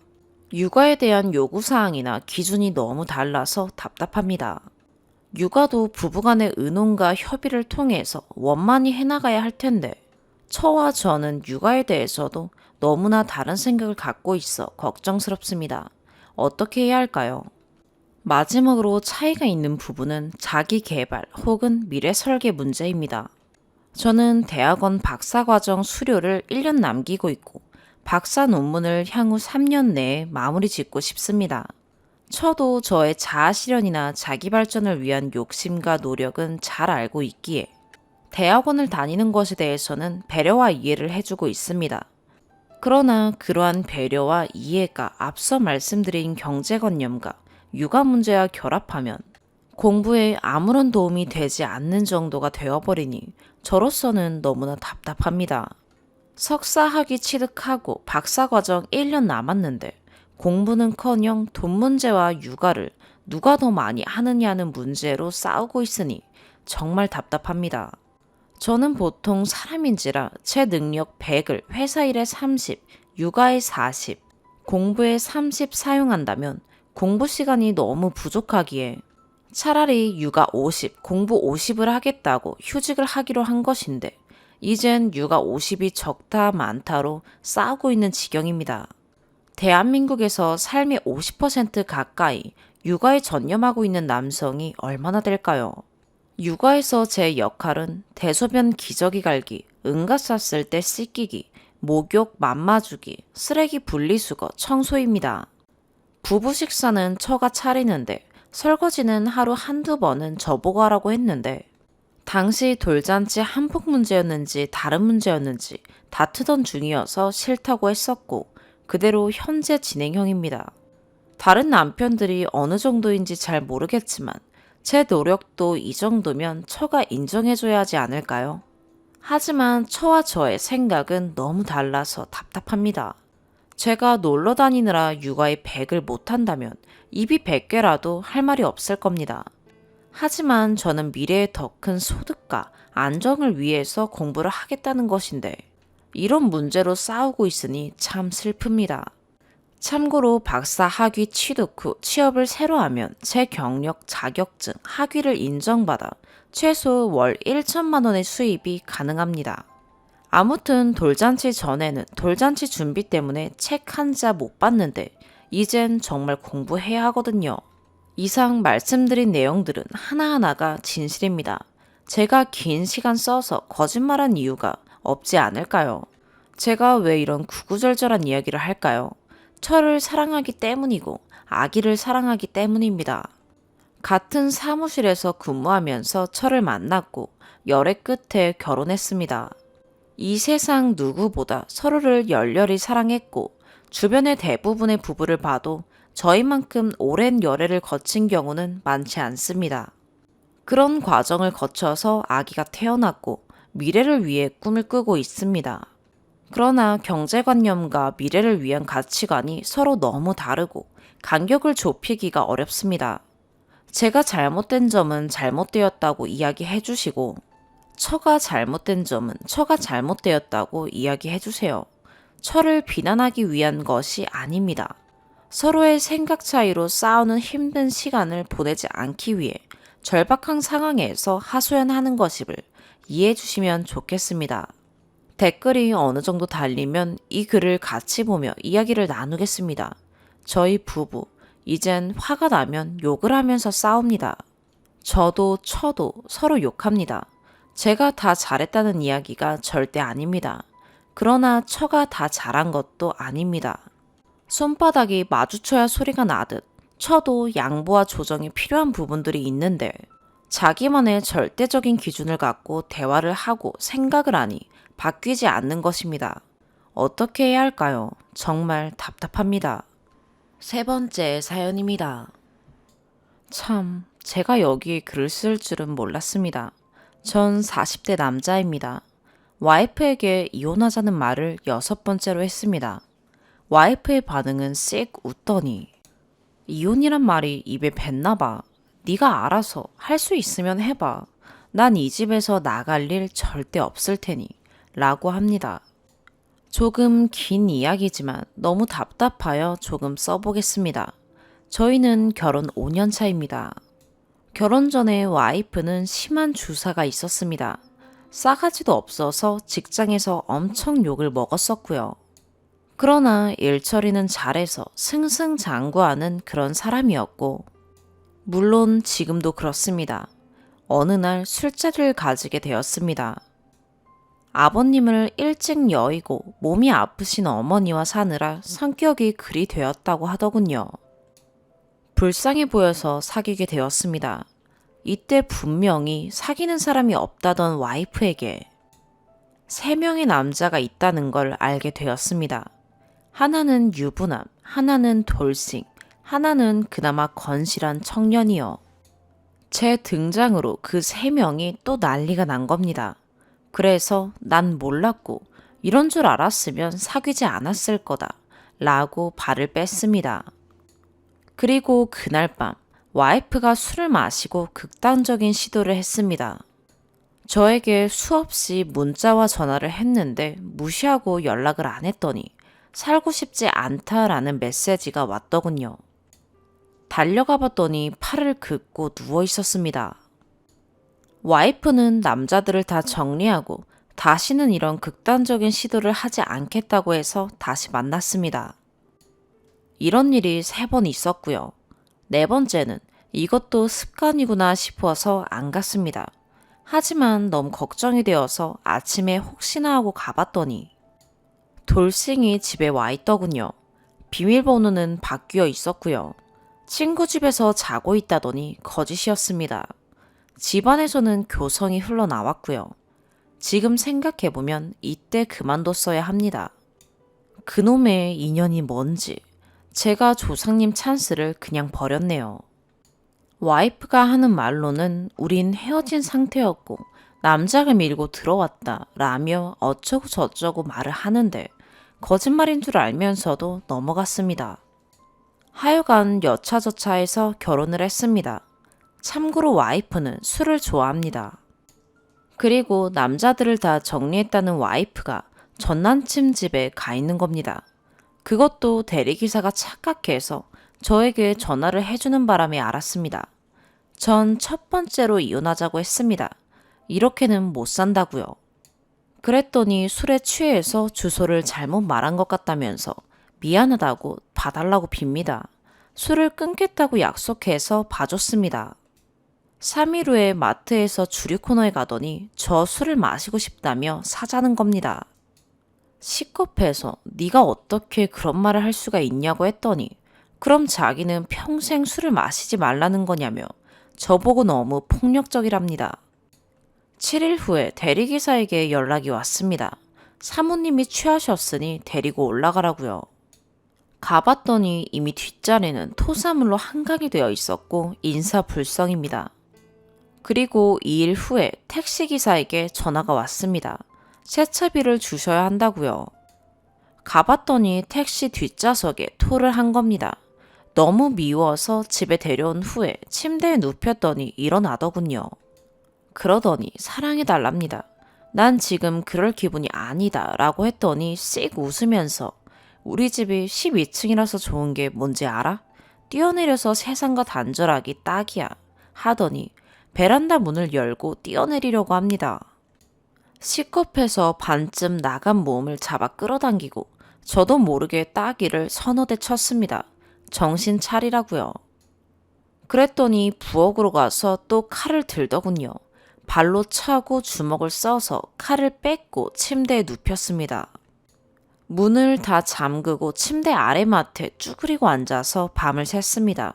육아에 대한 요구사항이나 기준이 너무 달라서 답답합니다. 육아도 부부간의 의논과 협의를 통해서 원만히 해나가야 할 텐데 처와 저는 육아에 대해서도 너무나 다른 생각을 갖고 있어 걱정스럽습니다. 어떻게 해야 할까요? 마지막으로 차이가 있는 부분은 자기 개발 혹은 미래 설계 문제입니다. 저는 대학원 박사과정 수료를 1년 남기고 있고 박사 논문을 향후 3년 내에 마무리 짓고 싶습니다. 저도 저의 자아 실현이나 자기 발전을 위한 욕심과 노력은 잘 알고 있기에 대학원을 다니는 것에 대해서는 배려와 이해를 해주고 있습니다. 그러나 그러한 배려와 이해가 앞서 말씀드린 경제관념과 육아 문제와 결합하면 공부에 아무런 도움이 되지 않는 정도가 되어버리니 저로서는 너무나 답답합니다. 석사 학위 취득하고 박사과정 1년 남았는데 공부는커녕 돈 문제와 육아를 누가 더 많이 하느냐는 문제로 싸우고 있으니 정말 답답합니다. 저는 보통 사람인지라 제 능력 100을 회사 일에 30, 육아에 40, 공부에 30 사용한다면 공부 시간이 너무 부족하기에 차라리 육아 50, 공부 50을 하겠다고 휴직을 하기로 한 것인데 이젠 육아 50이 적다 많다로 싸우고 있는 지경입니다. 대한민국에서 삶의 50% 가까이 육아에 전념하고 있는 남성이 얼마나 될까요? 육아에서 제 역할은 대소변 기저귀 갈기, 응가 쌌을 때 씻기기, 목욕 맘마주기, 쓰레기 분리수거, 청소입니다. 부부 식사는 처가 차리는데 설거지는 하루 한두 번은 저보고 하라고 했는데 당시 돌잔치 한폭 문제였는지 다른 문제였는지 다투던 중이어서 싫다고 했었고 그대로 현재 진행형입니다. 다른 남편들이 어느 정도인지 잘 모르겠지만 제 노력도 이 정도면 처가 인정해줘야 하지 않을까요? 하지만 처와 저의 생각은 너무 달라서 답답합니다. 제가 놀러 다니느라 육아에 100을 못한다면 입이 100개라도 할 말이 없을 겁니다. 하지만 저는 미래의 더 큰 소득과 안정을 위해서 공부를 하겠다는 것인데 이런 문제로 싸우고 있으니 참 슬픕니다. 참고로 박사 학위 취득 후 취업을 새로 하면 제 경력, 자격증, 학위를 인정받아 최소 월 1천만 원의 수입이 가능합니다. 아무튼 돌잔치 전에는 돌잔치 준비 때문에 책 한 자 못 봤는데 이젠 정말 공부해야 하거든요. 이상 말씀드린 내용들은 하나하나가 진실입니다. 제가 긴 시간 써서 거짓말한 이유가 없지 않을까요? 제가 왜 이런 구구절절한 이야기를 할까요? 처를 사랑하기 때문이고 아기를 사랑하기 때문입니다. 같은 사무실에서 근무하면서 처를 만났고 열애 끝에 결혼했습니다. 이 세상 누구보다 서로를 열렬히 사랑했고 주변의 대부분의 부부를 봐도 저희만큼 오랜 열애를 거친 경우는 많지 않습니다. 그런 과정을 거쳐서 아기가 태어났고 미래를 위해 꿈을 꾸고 있습니다. 그러나 경제관념과 미래를 위한 가치관이 서로 너무 다르고 간격을 좁히기가 어렵습니다. 제가 잘못된 점은 잘못되었다고 이야기해 주시고 처가 잘못된 점은 처가 잘못되었다고 이야기해 주세요. 처를 비난하기 위한 것이 아닙니다. 서로의 생각 차이로 싸우는 힘든 시간을 보내지 않기 위해 절박한 상황에서 하소연하는 것임을 이해해 주시면 좋겠습니다. 댓글이 어느 정도 달리면 이 글을 같이 보며 이야기를 나누겠습니다. 저희 부부, 이젠 화가 나면 욕을 하면서 싸웁니다. 저도 처도 서로 욕합니다. 제가 다 잘했다는 이야기가 절대 아닙니다. 그러나 처가 다 잘한 것도 아닙니다. 손바닥이 마주쳐야 소리가 나듯 처도 양보와 조정이 필요한 부분들이 있는데 자기만의 절대적인 기준을 갖고 대화를 하고 생각을 하니 바뀌지 않는 것입니다. 어떻게 해야 할까요? 정말 답답합니다. 세 번째 사연입니다. 참, 제가 여기에 글을 쓸 줄은 몰랐습니다. 전 40대 남자입니다. 와이프에게 이혼하자는 말을 6번째로 했습니다. 와이프의 반응은 씩 웃더니 이혼이란 말이 입에 뱉나 봐. 네가 알아서 할 수 있으면 해봐. 난 이 집에서 나갈 일 절대 없을 테니 라고 합니다. 조금 긴 이야기지만 너무 답답하여 조금 써보겠습니다. 저희는 결혼 5년 차입니다. 결혼 전에 와이프는 심한 주사가 있었습니다. 싸가지도 없어서 직장에서 엄청 욕을 먹었었고요. 그러나 일처리는 잘해서 승승장구하는 그런 사람이었고 물론 지금도 그렇습니다. 어느 날 술자리를 가지게 되었습니다. 아버님을 일찍 여의고 몸이 아프신 어머니와 사느라 성격이 그리 되었다고 하더군요. 불쌍해 보여서 사귀게 되었습니다. 이때 분명히 사귀는 사람이 없다던 와이프에게 3명의 남자가 있다는 걸 알게 되었습니다. 하나는 유부남, 하나는 돌싱, 하나는 그나마 건실한 청년이요. 제 등장으로 그 3명이 또 난리가 난 겁니다. 그래서 난 몰랐고 이런 줄 알았으면 사귀지 않았을 거다 라고 발을 뺐습니다. 그리고 그날 밤 와이프가 술을 마시고 극단적인 시도를 했습니다. 저에게 수없이 문자와 전화를 했는데 무시하고 연락을 안 했더니 살고 싶지 않다라는 메시지가 왔더군요. 달려가 봤더니 팔을 긋고 누워 있었습니다. 와이프는 남자들을 다 정리하고 다시는 이런 극단적인 시도를 하지 않겠다고 해서 다시 만났습니다. 이런 일이 3번 있었고요. 4번째는 이것도 습관이구나 싶어서 안 갔습니다. 하지만 너무 걱정이 되어서 아침에 혹시나 하고 가봤더니 돌싱이 집에 와 있더군요. 비밀번호는 바뀌어 있었고요. 친구 집에서 자고 있다더니 거짓이었습니다. 집안에서는 교성이 흘러나왔고요. 지금 생각해보면 이때 그만뒀어야 합니다. 그놈의 인연이 뭔지 제가 조상님 찬스를 그냥 버렸네요. 와이프가 하는 말로는 우린 헤어진 상태였고 남자가 밀고 들어왔다 라며 어쩌고 저쩌고 말을 하는데 거짓말인 줄 알면서도 넘어갔습니다. 하여간 여차저차해서 결혼을 했습니다. 참고로 와이프는 술을 좋아합니다. 그리고 남자들을 다 정리했다는 와이프가 전남친 집에 가 있는 겁니다. 그것도 대리기사가 착각해서 저에게 전화를 해주는 바람에 알았습니다. 전 첫 번째로 이혼하자고 했습니다. 이렇게는 못 산다고요. 그랬더니 술에 취해서 주소를 잘못 말한 것 같다면서 미안하다고 봐달라고 빕니다. 술을 끊겠다고 약속해서 봐줬습니다. 3일 후에 마트에서 주류 코너에 가더니 저 술을 마시고 싶다며 사자는 겁니다. 시겁해서 네가 어떻게 그런 말을 할 수가 있냐고 했더니 그럼 자기는 평생 술을 마시지 말라는 거냐며 저보고 너무 폭력적이랍니다. 7일 후에 대리기사에게 연락이 왔습니다. 사모님이 취하셨으니 데리고 올라가라고요. 가봤더니 이미 뒷자리는 토사물로 한강이 되어 있었고 인사불성입니다. 그리고 2일 후에 택시기사에게 전화가 왔습니다. 세차비를 주셔야 한다고요. 가봤더니 택시 뒷좌석에 토를 한 겁니다. 너무 미워서 집에 데려온 후에 침대에 눕혔더니 일어나더군요. 그러더니 사랑해달랍니다. 난 지금 그럴 기분이 아니다 라고 했더니 씩 웃으면서 우리 집이 12층이라서 좋은 게 뭔지 알아? 뛰어내려서 세상과 단절하기 딱이야 하더니 베란다 문을 열고 뛰어내리려고 합니다. 시겁해서 반쯤 나간 몸을 잡아 끌어당기고 저도 모르게 따귀를 서너 대 쳤습니다. 정신 차리라고요. 그랬더니 부엌으로 가서 또 칼을 들더군요. 발로 차고 주먹을 써서 칼을 뺏고 침대에 눕혔습니다. 문을 다 잠그고 침대 아래맡에 쭈그리고 앉아서 밤을 샜습니다.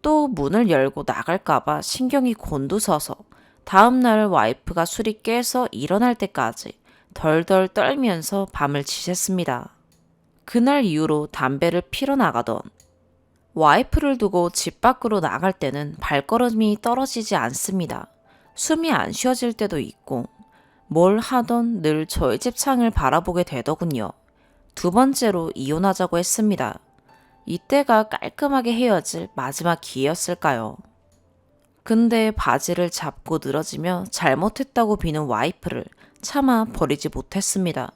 또 문을 열고 나갈까봐 신경이 곤두서서 다음날 와이프가 술이 깨서 일어날 때까지 덜덜 떨면서 밤을 지샜습니다. 그날 이후로 담배를 피러 나가던 와이프를 두고 집 밖으로 나갈 때는 발걸음이 떨어지지 않습니다. 숨이 안 쉬어질 때도 있고 뭘 하던 늘 저희 집 창을 바라보게 되더군요. 두 번째로 이혼하자고 했습니다. 이때가 깔끔하게 헤어질 마지막 기회였을까요? 근데 바지를 잡고 늘어지며 잘못했다고 비는 와이프를 차마 버리지 못했습니다.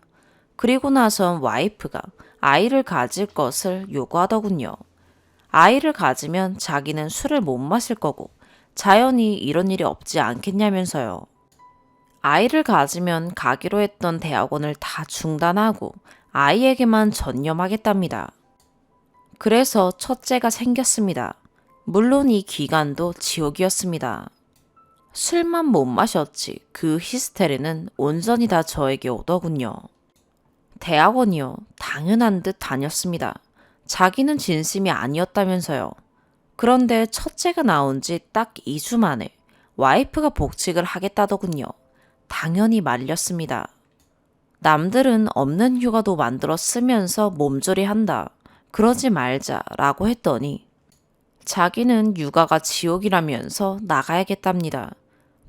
그리고 나선 와이프가 아이를 가질 것을 요구하더군요. 아이를 가지면 자기는 술을 못 마실 거고 자연히 이런 일이 없지 않겠냐면서요. 아이를 가지면 가기로 했던 대학원을 다 중단하고 아이에게만 전념하겠답니다. 그래서 첫째가 생겼습니다. 물론 이 기간도 지옥이었습니다. 술만 못 마셨지 그 히스테리는 온전히 다 저에게 오더군요. 대학원이요. 당연한 듯 다녔습니다. 자기는 진심이 아니었다면서요. 그런데 첫째가 나온 지 딱 2주 만에 와이프가 복직을 하겠다더군요. 당연히 말렸습니다. 남들은 없는 휴가도 만들어 쓰면서 몸조리 한다. 그러지 말자 라고 했더니 자기는 육아가 지옥이라면서 나가야겠답니다.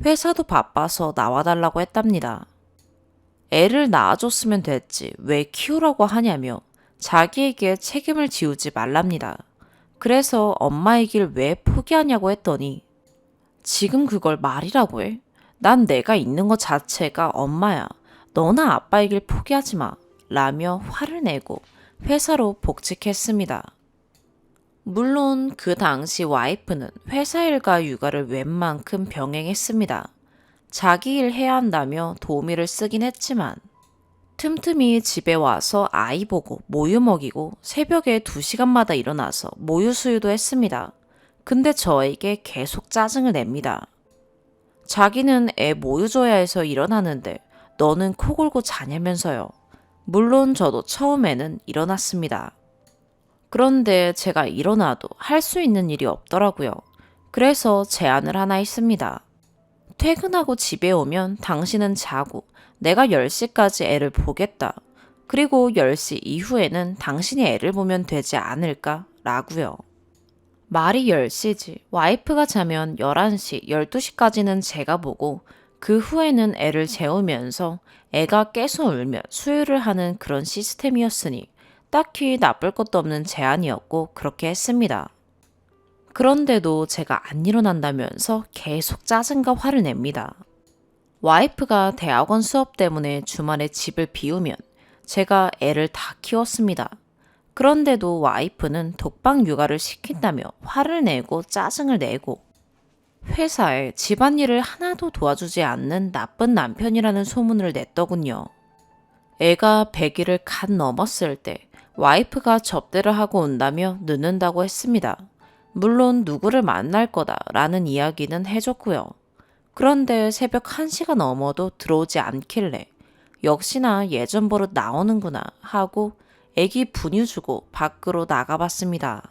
회사도 바빠서 나와달라고 했답니다. 애를 낳아줬으면 됐지 왜 키우라고 하냐며 자기에게 책임을 지우지 말랍니다. 그래서 엄마의 길 왜 포기하냐고 했더니 지금 그걸 말이라고 해? 난 내가 있는 것 자체가 엄마야. 너나 아빠의 길 포기하지 마. 라며 화를 내고 회사로 복직했습니다. 물론 그 당시 와이프는 회사 일과 육아를 웬만큼 병행했습니다. 자기 일 해야 한다며 도우미를 쓰긴 했지만 틈틈이 집에 와서 아이 보고 모유 먹이고 새벽에 2시간마다 일어나서 모유 수유도 했습니다. 근데 저에게 계속 짜증을 냅니다. 자기는 애 모유줘야 해서 일어나는데 너는 코 골고 자냐면서요. 물론 저도 처음에는 일어났습니다. 그런데 제가 일어나도 할 수 있는 일이 없더라고요. 그래서 제안을 하나 했습니다. 퇴근하고 집에 오면 당신은 자고 내가 10시까지 애를 보겠다. 그리고 10시 이후에는 당신이 애를 보면 되지 않을까? 라고요. 말이 10시지. 와이프가 자면 11시, 12시까지는 제가 보고 그 후에는 애를 재우면서 애가 깨서 울면 수유를 하는 그런 시스템이었으니 딱히 나쁠 것도 없는 제안이었고 그렇게 했습니다. 그런데도 제가 안 일어난다면서 계속 짜증과 화를 냅니다. 와이프가 대학원 수업 때문에 주말에 집을 비우면 제가 애를 다 키웠습니다. 그런데도 와이프는 독방 육아를 시킨다며 화를 내고 짜증을 내고 회사에 집안일을 하나도 도와주지 않는 나쁜 남편이라는 소문을 냈더군요. 애가 100일을 갓 넘었을 때 와이프가 접대를 하고 온다며 늦는다고 했습니다. 물론 누구를 만날 거다라는 이야기는 해줬고요. 그런데 새벽 1시가 넘어도 들어오지 않길래 역시나 예전 버릇 나오는구나 하고 애기 분유 주고 밖으로 나가봤습니다.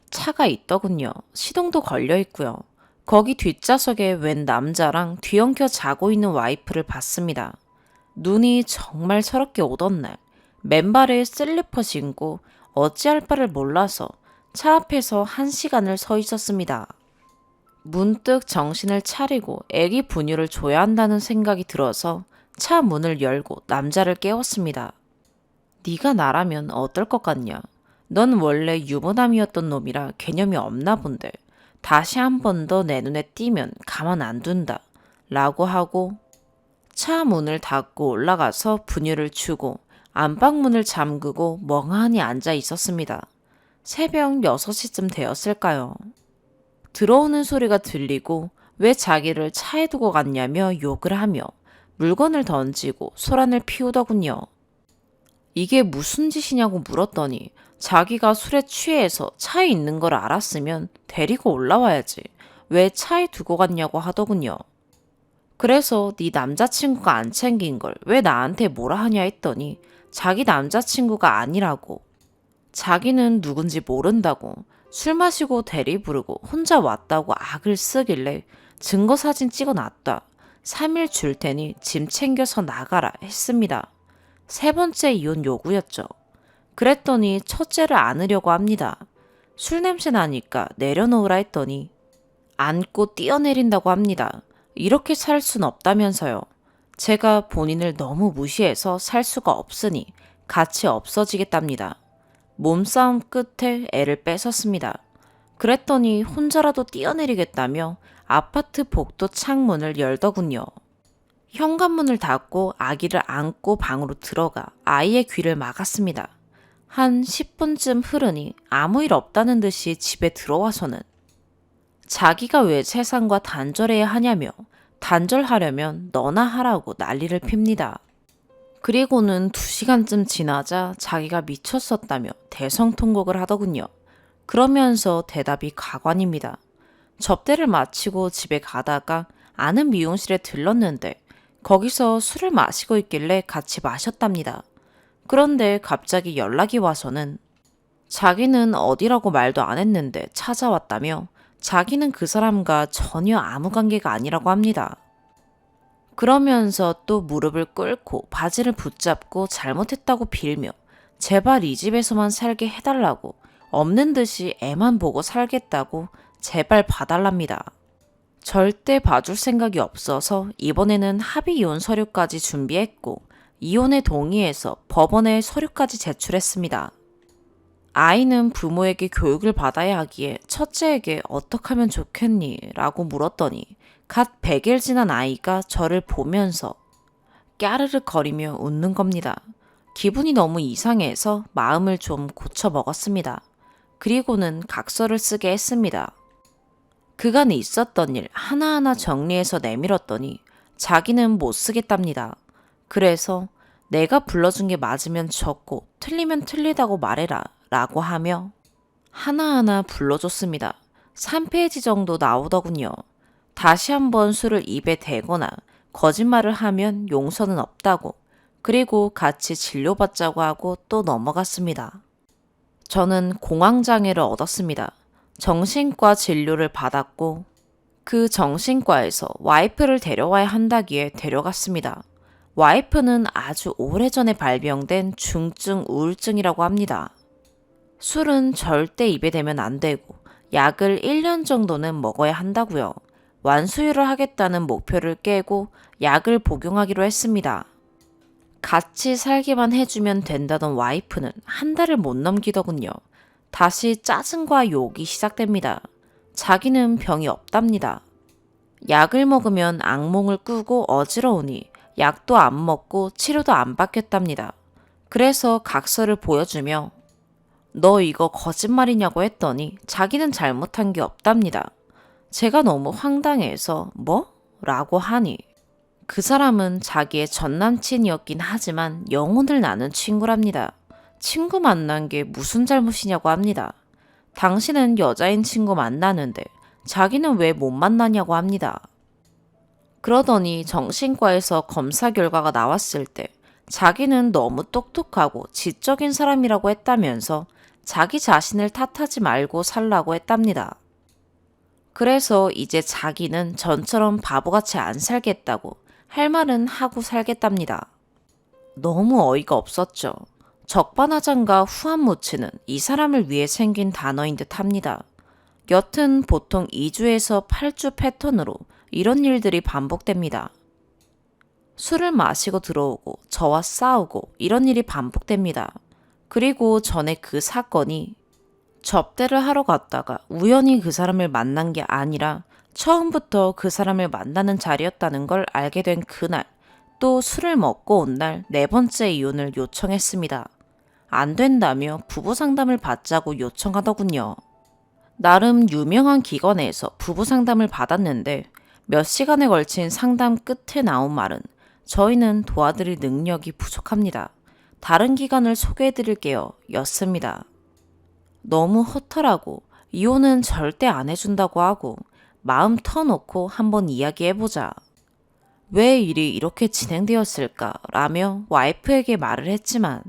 차가 있더군요. 시동도 걸려 있고요. 거기 뒷좌석에 웬 남자랑 뒤엉켜 자고 있는 와이프를 봤습니다. 눈이 정말 서럽게 오던 날 맨발에 슬리퍼 신고 어찌할 바를 몰라서 차 앞에서 1시간을 서 있었습니다. 문득 정신을 차리고 애기 분유를 줘야 한다는 생각이 들어서 차 문을 열고 남자를 깨웠습니다. 네가 나라면 어떨 것 같냐? 넌 원래 유부남이었던 놈이라 개념이 없나 본데 다시 한 번 더 내 눈에 띄면 가만 안 둔다. 라고 하고 차 문을 닫고 올라가서 분유를 주고 안방문을 잠그고 멍하니 앉아 있었습니다. 새벽 6시쯤 되었을까요? 들어오는 소리가 들리고 왜 자기를 차에 두고 갔냐며 욕을 하며 물건을 던지고 소란을 피우더군요. 이게 무슨 짓이냐고 물었더니 자기가 술에 취해서 차에 있는 걸 알았으면 데리고 올라와야지. 왜 차에 두고 갔냐고 하더군요. 그래서 네 남자친구가 안 챙긴 걸 왜 나한테 뭐라 하냐 했더니 자기 남자친구가 아니라고. 자기는 누군지 모른다고. 술 마시고 대리 부르고 혼자 왔다고 악을 쓰길래 증거 사진 찍어놨다. 3일 줄 테니 짐 챙겨서 나가라 했습니다. 3번째 이혼 요구였죠. 그랬더니 첫째를 안으려고 합니다. 술 냄새 나니까 내려놓으라 했더니 안고 뛰어내린다고 합니다. 이렇게 살 순 없다면서요. 제가 본인을 너무 무시해서 살 수가 없으니 같이 없어지겠답니다. 몸싸움 끝에 애를 뺏었습니다. 그랬더니 혼자라도 뛰어내리겠다며 아파트 복도 창문을 열더군요. 현관문을 닫고 아기를 안고 방으로 들어가 아이의 귀를 막았습니다. 한 10분쯤 흐르니 아무 일 없다는 듯이 집에 들어와서는 자기가 왜 세상과 단절해야 하냐며 단절하려면 너나 하라고 난리를 핍니다. 그리고는 2시간쯤 지나자 자기가 미쳤었다며 대성통곡을 하더군요. 그러면서 대답이 가관입니다. 접대를 마치고 집에 가다가 아는 미용실에 들렀는데 거기서 술을 마시고 있길래 같이 마셨답니다. 그런데 갑자기 연락이 와서는 자기는 어디라고 말도 안 했는데 찾아왔다며 자기는 그 사람과 전혀 아무 관계가 아니라고 합니다. 그러면서 또 무릎을 꿇고 바지를 붙잡고 잘못했다고 빌며 제발 이 집에서만 살게 해달라고 없는 듯이 애만 보고 살겠다고 제발 봐달랍니다. 절대 봐줄 생각이 없어서 이번에는 합의 이혼 서류까지 준비했고 이혼에 동의해서 법원에 서류까지 제출했습니다. 아이는 부모에게 교육을 받아야 하기에 첫째에게 어떻게 하면 좋겠니? 라고 물었더니 갓 100일 지난 아이가 저를 보면서 까르르 거리며 웃는 겁니다. 기분이 너무 이상해서 마음을 좀 고쳐 먹었습니다. 그리고는 각서를 쓰게 했습니다. 그간 있었던 일 하나하나 정리해서 내밀었더니 자기는 못 쓰겠답니다. 그래서 내가 불러준 게 맞으면 적고 틀리면 틀리다고 말해라 라고 하며 하나하나 불러줬습니다. 3페이지 정도 나오더군요. 다시 한번 술을 입에 대거나 거짓말을 하면 용서는 없다고, 그리고 같이 진료받자고 하고 또 넘어갔습니다. 저는 공황장애를 얻었습니다. 정신과 진료를 받았고 그 정신과에서 와이프를 데려와야 한다기에 데려갔습니다. 와이프는 아주 오래전에 발병된 중증 우울증이라고 합니다. 술은 절대 입에 대면 안 되고 약을 1년 정도는 먹어야 한다고요. 완수율을 하겠다는 목표를 깨고 약을 복용하기로 했습니다. 같이 살기만 해주면 된다던 와이프는 한 달을 못 넘기더군요. 다시 짜증과 욕이 시작됩니다. 자기는 병이 없답니다. 약을 먹으면 악몽을 꾸고 어지러우니 약도 안 먹고 치료도 안 받겠답니다. 그래서 각서를 보여주며 너 이거 거짓말이냐고 했더니 자기는 잘못한 게 없답니다. 제가 너무 황당해서 뭐? 라고 하니 그 사람은 자기의 전남친이었긴 하지만 영혼을 나눈 친구랍니다. 친구 만난 게 무슨 잘못이냐고 합니다. 당신은 여자인 친구 만나는데 자기는 왜 못 만나냐고 합니다. 그러더니 정신과에서 검사 결과가 나왔을 때 자기는 너무 똑똑하고 지적인 사람이라고 했다면서 자기 자신을 탓하지 말고 살라고 했답니다. 그래서 이제 자기는 전처럼 바보같이 안 살겠다고 할 말은 하고 살겠답니다. 너무 어이가 없었죠. 적반하장과 후한무치는 이 사람을 위해 생긴 단어인 듯 합니다. 여튼 보통 2주에서 8주 패턴으로 이런 일들이 반복됩니다. 술을 마시고 들어오고 저와 싸우고 이런 일이 반복됩니다. 그리고 전에 그 사건이 접대를 하러 갔다가 우연히 그 사람을 만난 게 아니라 처음부터 그 사람을 만나는 자리였다는 걸 알게 된 그날, 또 술을 먹고 온 날 4번째 이혼을 요청했습니다. 안 된다며 부부 상담을 받자고 요청하더군요. 나름 유명한 기관에서 부부 상담을 받았는데 몇 시간에 걸친 상담 끝에 나온 말은 저희는 도와드릴 능력이 부족합니다. 다른 기관을 소개해드릴게요. 였습니다. 너무 허탈하고 이혼은 절대 안 해준다고 하고 마음 터놓고 한번 이야기해보자. 왜 일이 이렇게 진행되었을까? 라며 와이프에게 말을 했지만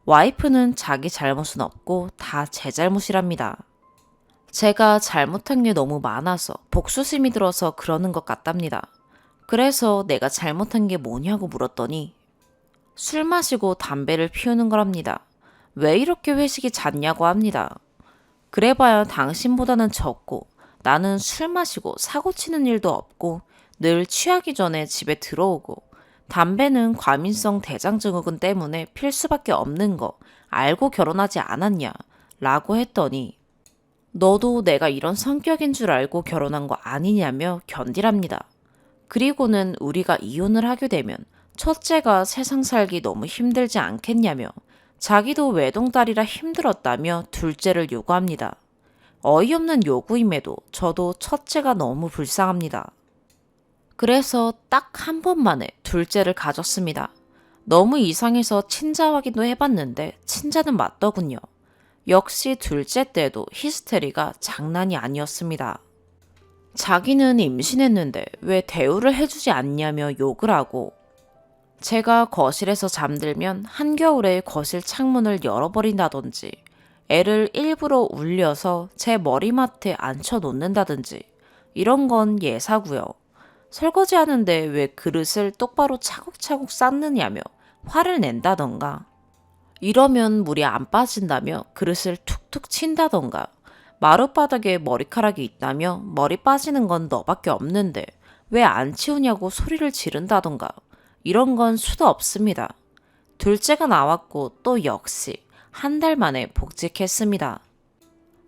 와이프는 자기 잘못은 없고 다 제 잘못이랍니다. 제가 잘못한 게 너무 많아서 복수심이 들어서 그러는 것 같답니다. 그래서 내가 잘못한 게 뭐냐고 물었더니 술 마시고 담배를 피우는 거랍니다. 왜 이렇게 회식이 잦냐고 합니다. 그래봐야 당신보다는 적고 나는 술 마시고 사고 치는 일도 없고 늘 취하기 전에 집에 들어오고 담배는 과민성 대장증후군 때문에 필 수밖에 없는 거 알고 결혼하지 않았냐? 라고 했더니 너도 내가 이런 성격인 줄 알고 결혼한 거 아니냐며 견디랍니다. 그리고는 우리가 이혼을 하게 되면 첫째가 세상 살기 너무 힘들지 않겠냐며 자기도 외동딸이라 힘들었다며 둘째를 요구합니다. 어이없는 요구임에도 저도 첫째가 너무 불쌍합니다. 그래서 딱 한 번만에 둘째를 가졌습니다. 너무 이상해서 친자 확인도 해봤는데 친자는 맞더군요. 역시 둘째 때도 히스테리가 장난이 아니었습니다. 자기는 임신했는데 왜 대우를 해주지 않냐며 욕을 하고 제가 거실에서 잠들면 한겨울에 거실 창문을 열어버린다든지 애를 일부러 울려서 제 머리맡에 앉혀놓는다든지 이런 건 예사고요. 설거지하는데 왜 그릇을 똑바로 차곡차곡 쌓느냐며 화를 낸다던가 이러면 물이 안 빠진다며 그릇을 툭툭 친다던가 마룻바닥에 머리카락이 있다며 머리 빠지는 건 너밖에 없는데 왜 안 치우냐고 소리를 지른다던가 이런 건 수도 없습니다. 둘째가 나왔고 또 역시 한 달 만에 복직했습니다.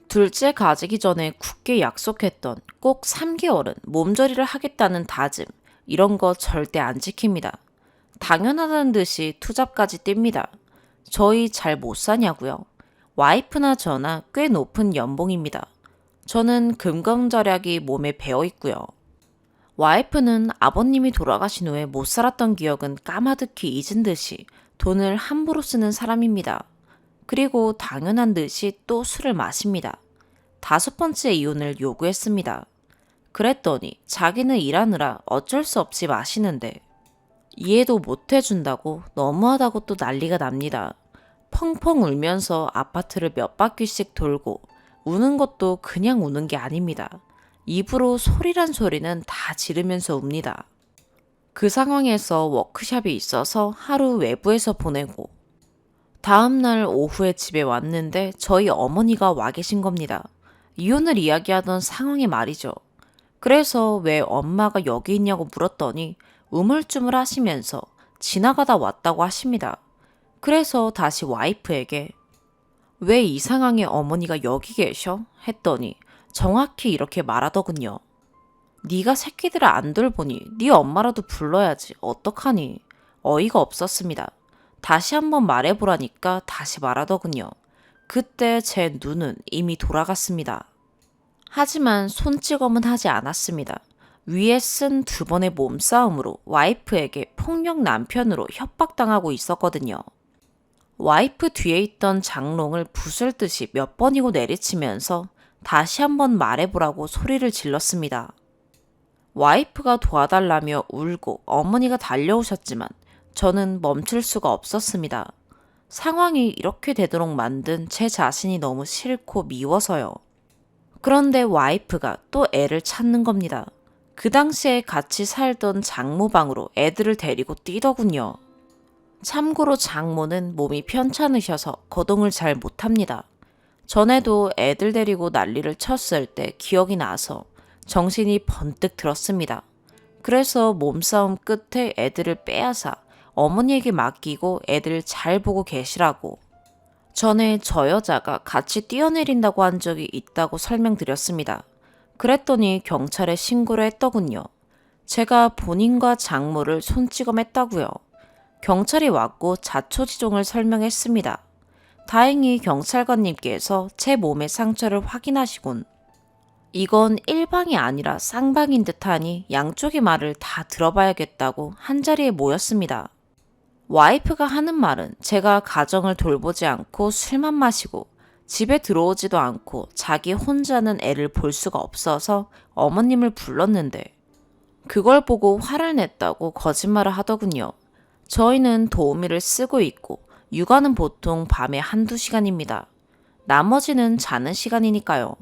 둘째 가지기 전에 굳게 약속했던 꼭 3개월은 몸조리를 하겠다는 다짐 이런 거 절대 안 지킵니다. 당연하다는 듯이 투잡까지 띱니다. 저희 잘 못 사냐고요. 와이프나 저나 꽤 높은 연봉입니다. 저는 금검절약이 몸에 배어 있고요. 와이프는 아버님이 돌아가신 후에 못 살았던 기억은 까마득히 잊은 듯이 돈을 함부로 쓰는 사람입니다. 그리고 당연한 듯이 또 술을 마십니다. 5번째 이혼을 요구했습니다. 그랬더니 자기는 일하느라 어쩔 수 없이 마시는데 이해도 못 해준다고 너무하다고 또 난리가 납니다. 펑펑 울면서 아파트를 몇 바퀴씩 돌고 우는 것도 그냥 우는 게 아닙니다. 입으로 소리란 소리는 다 지르면서 웁니다. 그 상황에서 워크숍이 있어서 하루 외부에서 보내고 다음날 오후에 집에 왔는데 저희 어머니가 와 계신 겁니다. 이혼을 이야기하던 상황이 말이죠. 그래서 왜 엄마가 여기 있냐고 물었더니 우물쭈물 하시면서 지나가다 왔다고 하십니다. 그래서 다시 와이프에게 왜 이 상황에 어머니가 여기 계셔? 했더니 정확히 이렇게 말하더군요. 네가 새끼들을 안 돌보니 네 엄마라도 불러야지 어떡하니. 어이가 없었습니다. 다시 한번 말해보라니까 다시 말하더군요. 그때 제 눈은 이미 돌아갔습니다. 하지만 손찌검은 하지 않았습니다. 위에 쓴 2번의 몸싸움으로 와이프에게 폭력 남편으로 협박당하고 있었거든요. 와이프 뒤에 있던 장롱을 부술듯이 몇 번이고 내리치면서 다시 한번 말해보라고 소리를 질렀습니다. 와이프가 도와달라며 울고 어머니가 달려오셨지만 저는 멈출 수가 없었습니다. 상황이 이렇게 되도록 만든 제 자신이 너무 싫고 미워서요. 그런데 와이프가 또 애를 찾는 겁니다. 그 당시에 같이 살던 장모 방으로 애들을 데리고 뛰더군요. 참고로 장모는 몸이 편찮으셔서 거동을 잘 못합니다. 전에도 애들 데리고 난리를 쳤을 때 기억이 나서 정신이 번뜩 들었습니다. 그래서 몸싸움 끝에 애들을 빼앗아 어머니에게 맡기고 애들 잘 보고 계시라고. 전에 저 여자가 같이 뛰어내린다고 한 적이 있다고 설명드렸습니다. 그랬더니 경찰에 신고를 했더군요. 제가 본인과 장모를 손찌검했다고요. 경찰이 왔고 자초지종을 설명했습니다. 다행히 경찰관님께서 제 몸의 상처를 확인하시곤 이건 일방이 아니라 쌍방인 듯하니 양쪽의 말을 다 들어봐야겠다고 한자리에 모였습니다. 와이프가 하는 말은 제가 가정을 돌보지 않고 술만 마시고 집에 들어오지도 않고 자기 혼자는 애를 볼 수가 없어서 어머님을 불렀는데 그걸 보고 화를 냈다고 거짓말을 하더군요. 저희는 도우미를 쓰고 있고 육아는 보통 밤에 1~2시간입니다. 나머지는 자는 시간이니까요.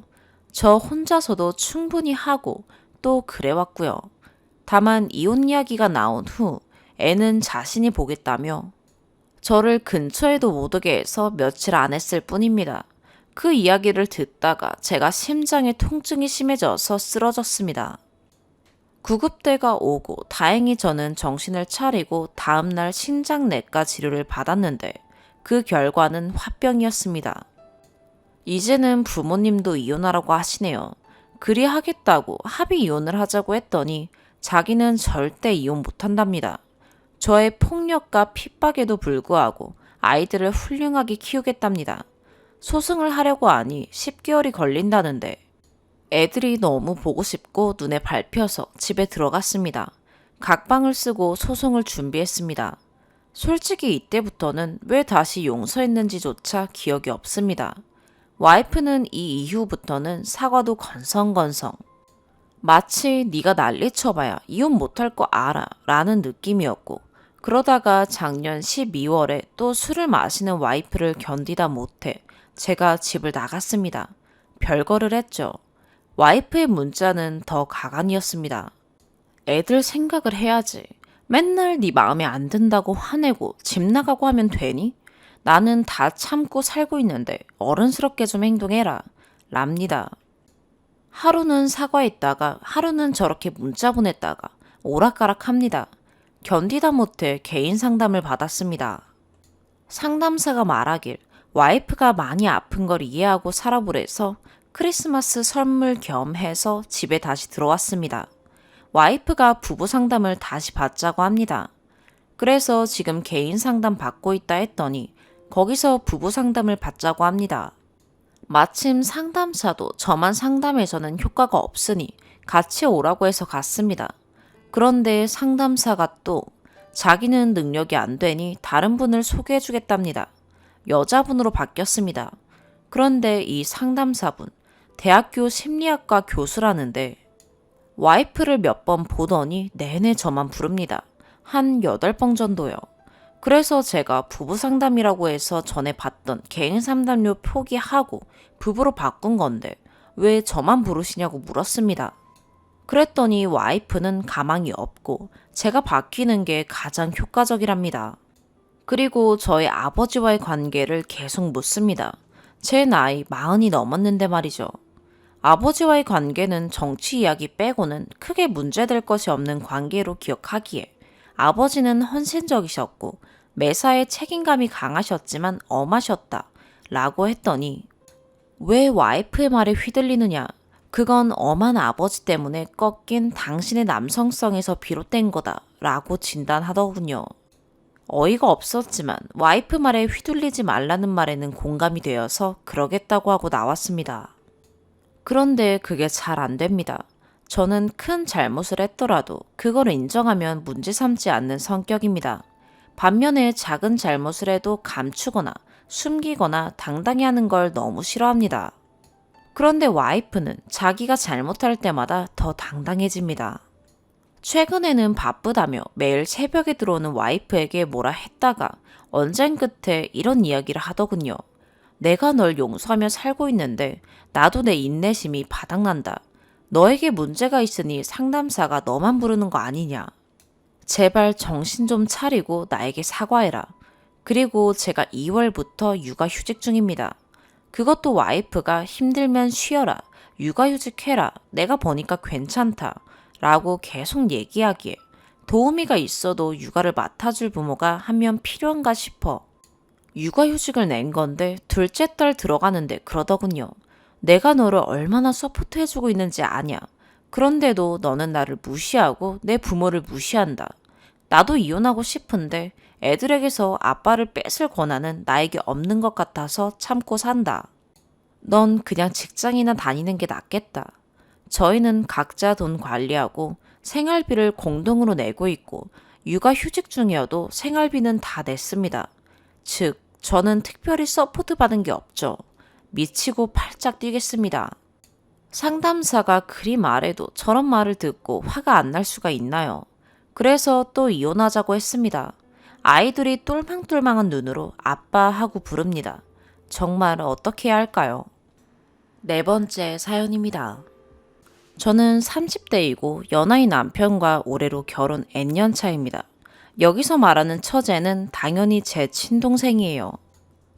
저 혼자서도 충분히 하고 또 그래왔고요. 다만 이혼 이야기가 나온 후 애는 자신이 보겠다며 저를 근처에도 못 오게 해서 며칠 안 했을 뿐입니다. 그 이야기를 듣다가 제가 심장에 통증이 심해져서 쓰러졌습니다. 구급대가 오고 다행히 저는 정신을 차리고 다음날 신장내과 치료를 받았는데 그 결과는 화병이었습니다. 이제는 부모님도 이혼하라고 하시네요. 그리 하겠다고 합의 이혼을 하자고 했더니 자기는 절대 이혼 못한답니다. 저의 폭력과 핍박에도 불구하고 아이들을 훌륭하게 키우겠답니다. 소송을 하려고 하니 10개월이 걸린다는데 애들이 너무 보고 싶고 눈에 밟혀서 집에 들어갔습니다. 각방을 쓰고 소송을 준비했습니다. 솔직히 이때부터는 왜 다시 용서했는지조차 기억이 없습니다. 와이프는 이 이후부터는 사과도 건성건성. 마치 네가 난리 쳐봐야 이혼 못할 거 알아 라는 느낌이었고 그러다가 작년 12월에 또 술을 마시는 와이프를 견디다 못해 제가 집을 나갔습니다. 별거를 했죠. 와이프의 문자는 더 가관이었습니다. 애들 생각을 해야지. 맨날 네 마음에 안 든다고 화내고 집 나가고 하면 되니? 나는 다 참고 살고 있는데 어른스럽게 좀 행동해라. 랍니다. 하루는 사과했다가 하루는 저렇게 문자 보냈다가 오락가락합니다. 견디다 못해 개인 상담을 받았습니다. 상담사가 말하길 와이프가 많이 아픈 걸 이해하고 살아보래서 크리스마스 선물 겸 해서 집에 다시 들어왔습니다. 와이프가 부부 상담을 다시 받자고 합니다. 그래서 지금 개인 상담 받고 있다 했더니 거기서 부부 상담을 받자고 합니다. 마침 상담사도 저만 상담해서는 효과가 없으니 같이 오라고 해서 갔습니다. 그런데 상담사가 또 자기는 능력이 안 되니 다른 분을 소개해 주겠답니다. 여자분으로 바뀌었습니다. 그런데 이 상담사분 대학교 심리학과 교수라는데 와이프를 몇 번 보더니 내내 저만 부릅니다. 한 8번 정도요. 그래서 제가 부부 상담이라고 해서 전에 받던 개인 상담료 포기하고 부부로 바꾼 건데 왜 저만 부르시냐고 물었습니다. 그랬더니 와이프는 가망이 없고 제가 바뀌는 게 가장 효과적이랍니다. 그리고 저희 아버지와의 관계를 계속 묻습니다. 제 나이 40이 넘었는데 말이죠. 아버지와의 관계는 정치 이야기 빼고는 크게 문제될 것이 없는 관계로 기억하기에 아버지는 헌신적이셨고 매사에 책임감이 강하셨지만 엄하셨다 라고 했더니 왜 와이프의 말에 휘둘리느냐? 그건 엄한 아버지 때문에 꺾인 당신의 남성성에서 비롯된 거다 라고 진단하더군요. 어이가 없었지만 와이프 말에 휘둘리지 말라는 말에는 공감이 되어서 그러겠다고 하고 나왔습니다. 그런데 그게 잘 안 됩니다. 저는 큰 잘못을 했더라도 그걸 인정하면 문제 삼지 않는 성격입니다. 반면에 작은 잘못을 해도 감추거나 숨기거나 당당히 하는 걸 너무 싫어합니다. 그런데 와이프는 자기가 잘못할 때마다 더 당당해집니다. 최근에는 바쁘다며 매일 새벽에 들어오는 와이프에게 뭐라 했다가 언쟁 끝에 이런 이야기를 하더군요. 내가 널 용서하며 살고 있는데 나도 내 인내심이 바닥난다. 너에게 문제가 있으니 상담사가 너만 부르는 거 아니냐. 제발 정신 좀 차리고 나에게 사과해라. 그리고 제가 2월부터 육아휴직 중입니다. 그것도 와이프가 힘들면 쉬어라. 육아휴직해라. 내가 보니까 괜찮다. 라고 계속 얘기하기에 도우미가 있어도 육아를 맡아줄 부모가 한 명 필요한가 싶어 육아휴직을 낸 건데 둘째 딸 들어가는데 그러더군요. 내가 너를 얼마나 서포트해주고 있는지 아냐. 그런데도 너는 나를 무시하고 내 부모를 무시한다. 나도 이혼하고 싶은데 애들에게서 아빠를 뺏을 권한은 나에게 없는 것 같아서 참고 산다. 넌 그냥 직장이나 다니는 게 낫겠다. 저희는 각자 돈 관리하고 생활비를 공동으로 내고 있고 육아휴직 중이어도 생활비는 다 냈습니다. 즉, 저는 특별히 서포트 받은 게 없죠. 미치고 팔짝 뛰겠습니다. 상담사가 그리 말해도 저런 말을 듣고 화가 안 날 수가 있나요? 그래서 또 이혼하자고 했습니다. 아이들이 똘망똘망한 눈으로 아빠 하고 부릅니다. 정말 어떻게 해야 할까요? 4번째 사연입니다. 저는 30대이고 연하인 남편과 올해로 결혼 N년 차입니다. 여기서 말하는 처제는 당연히 제 친동생이에요.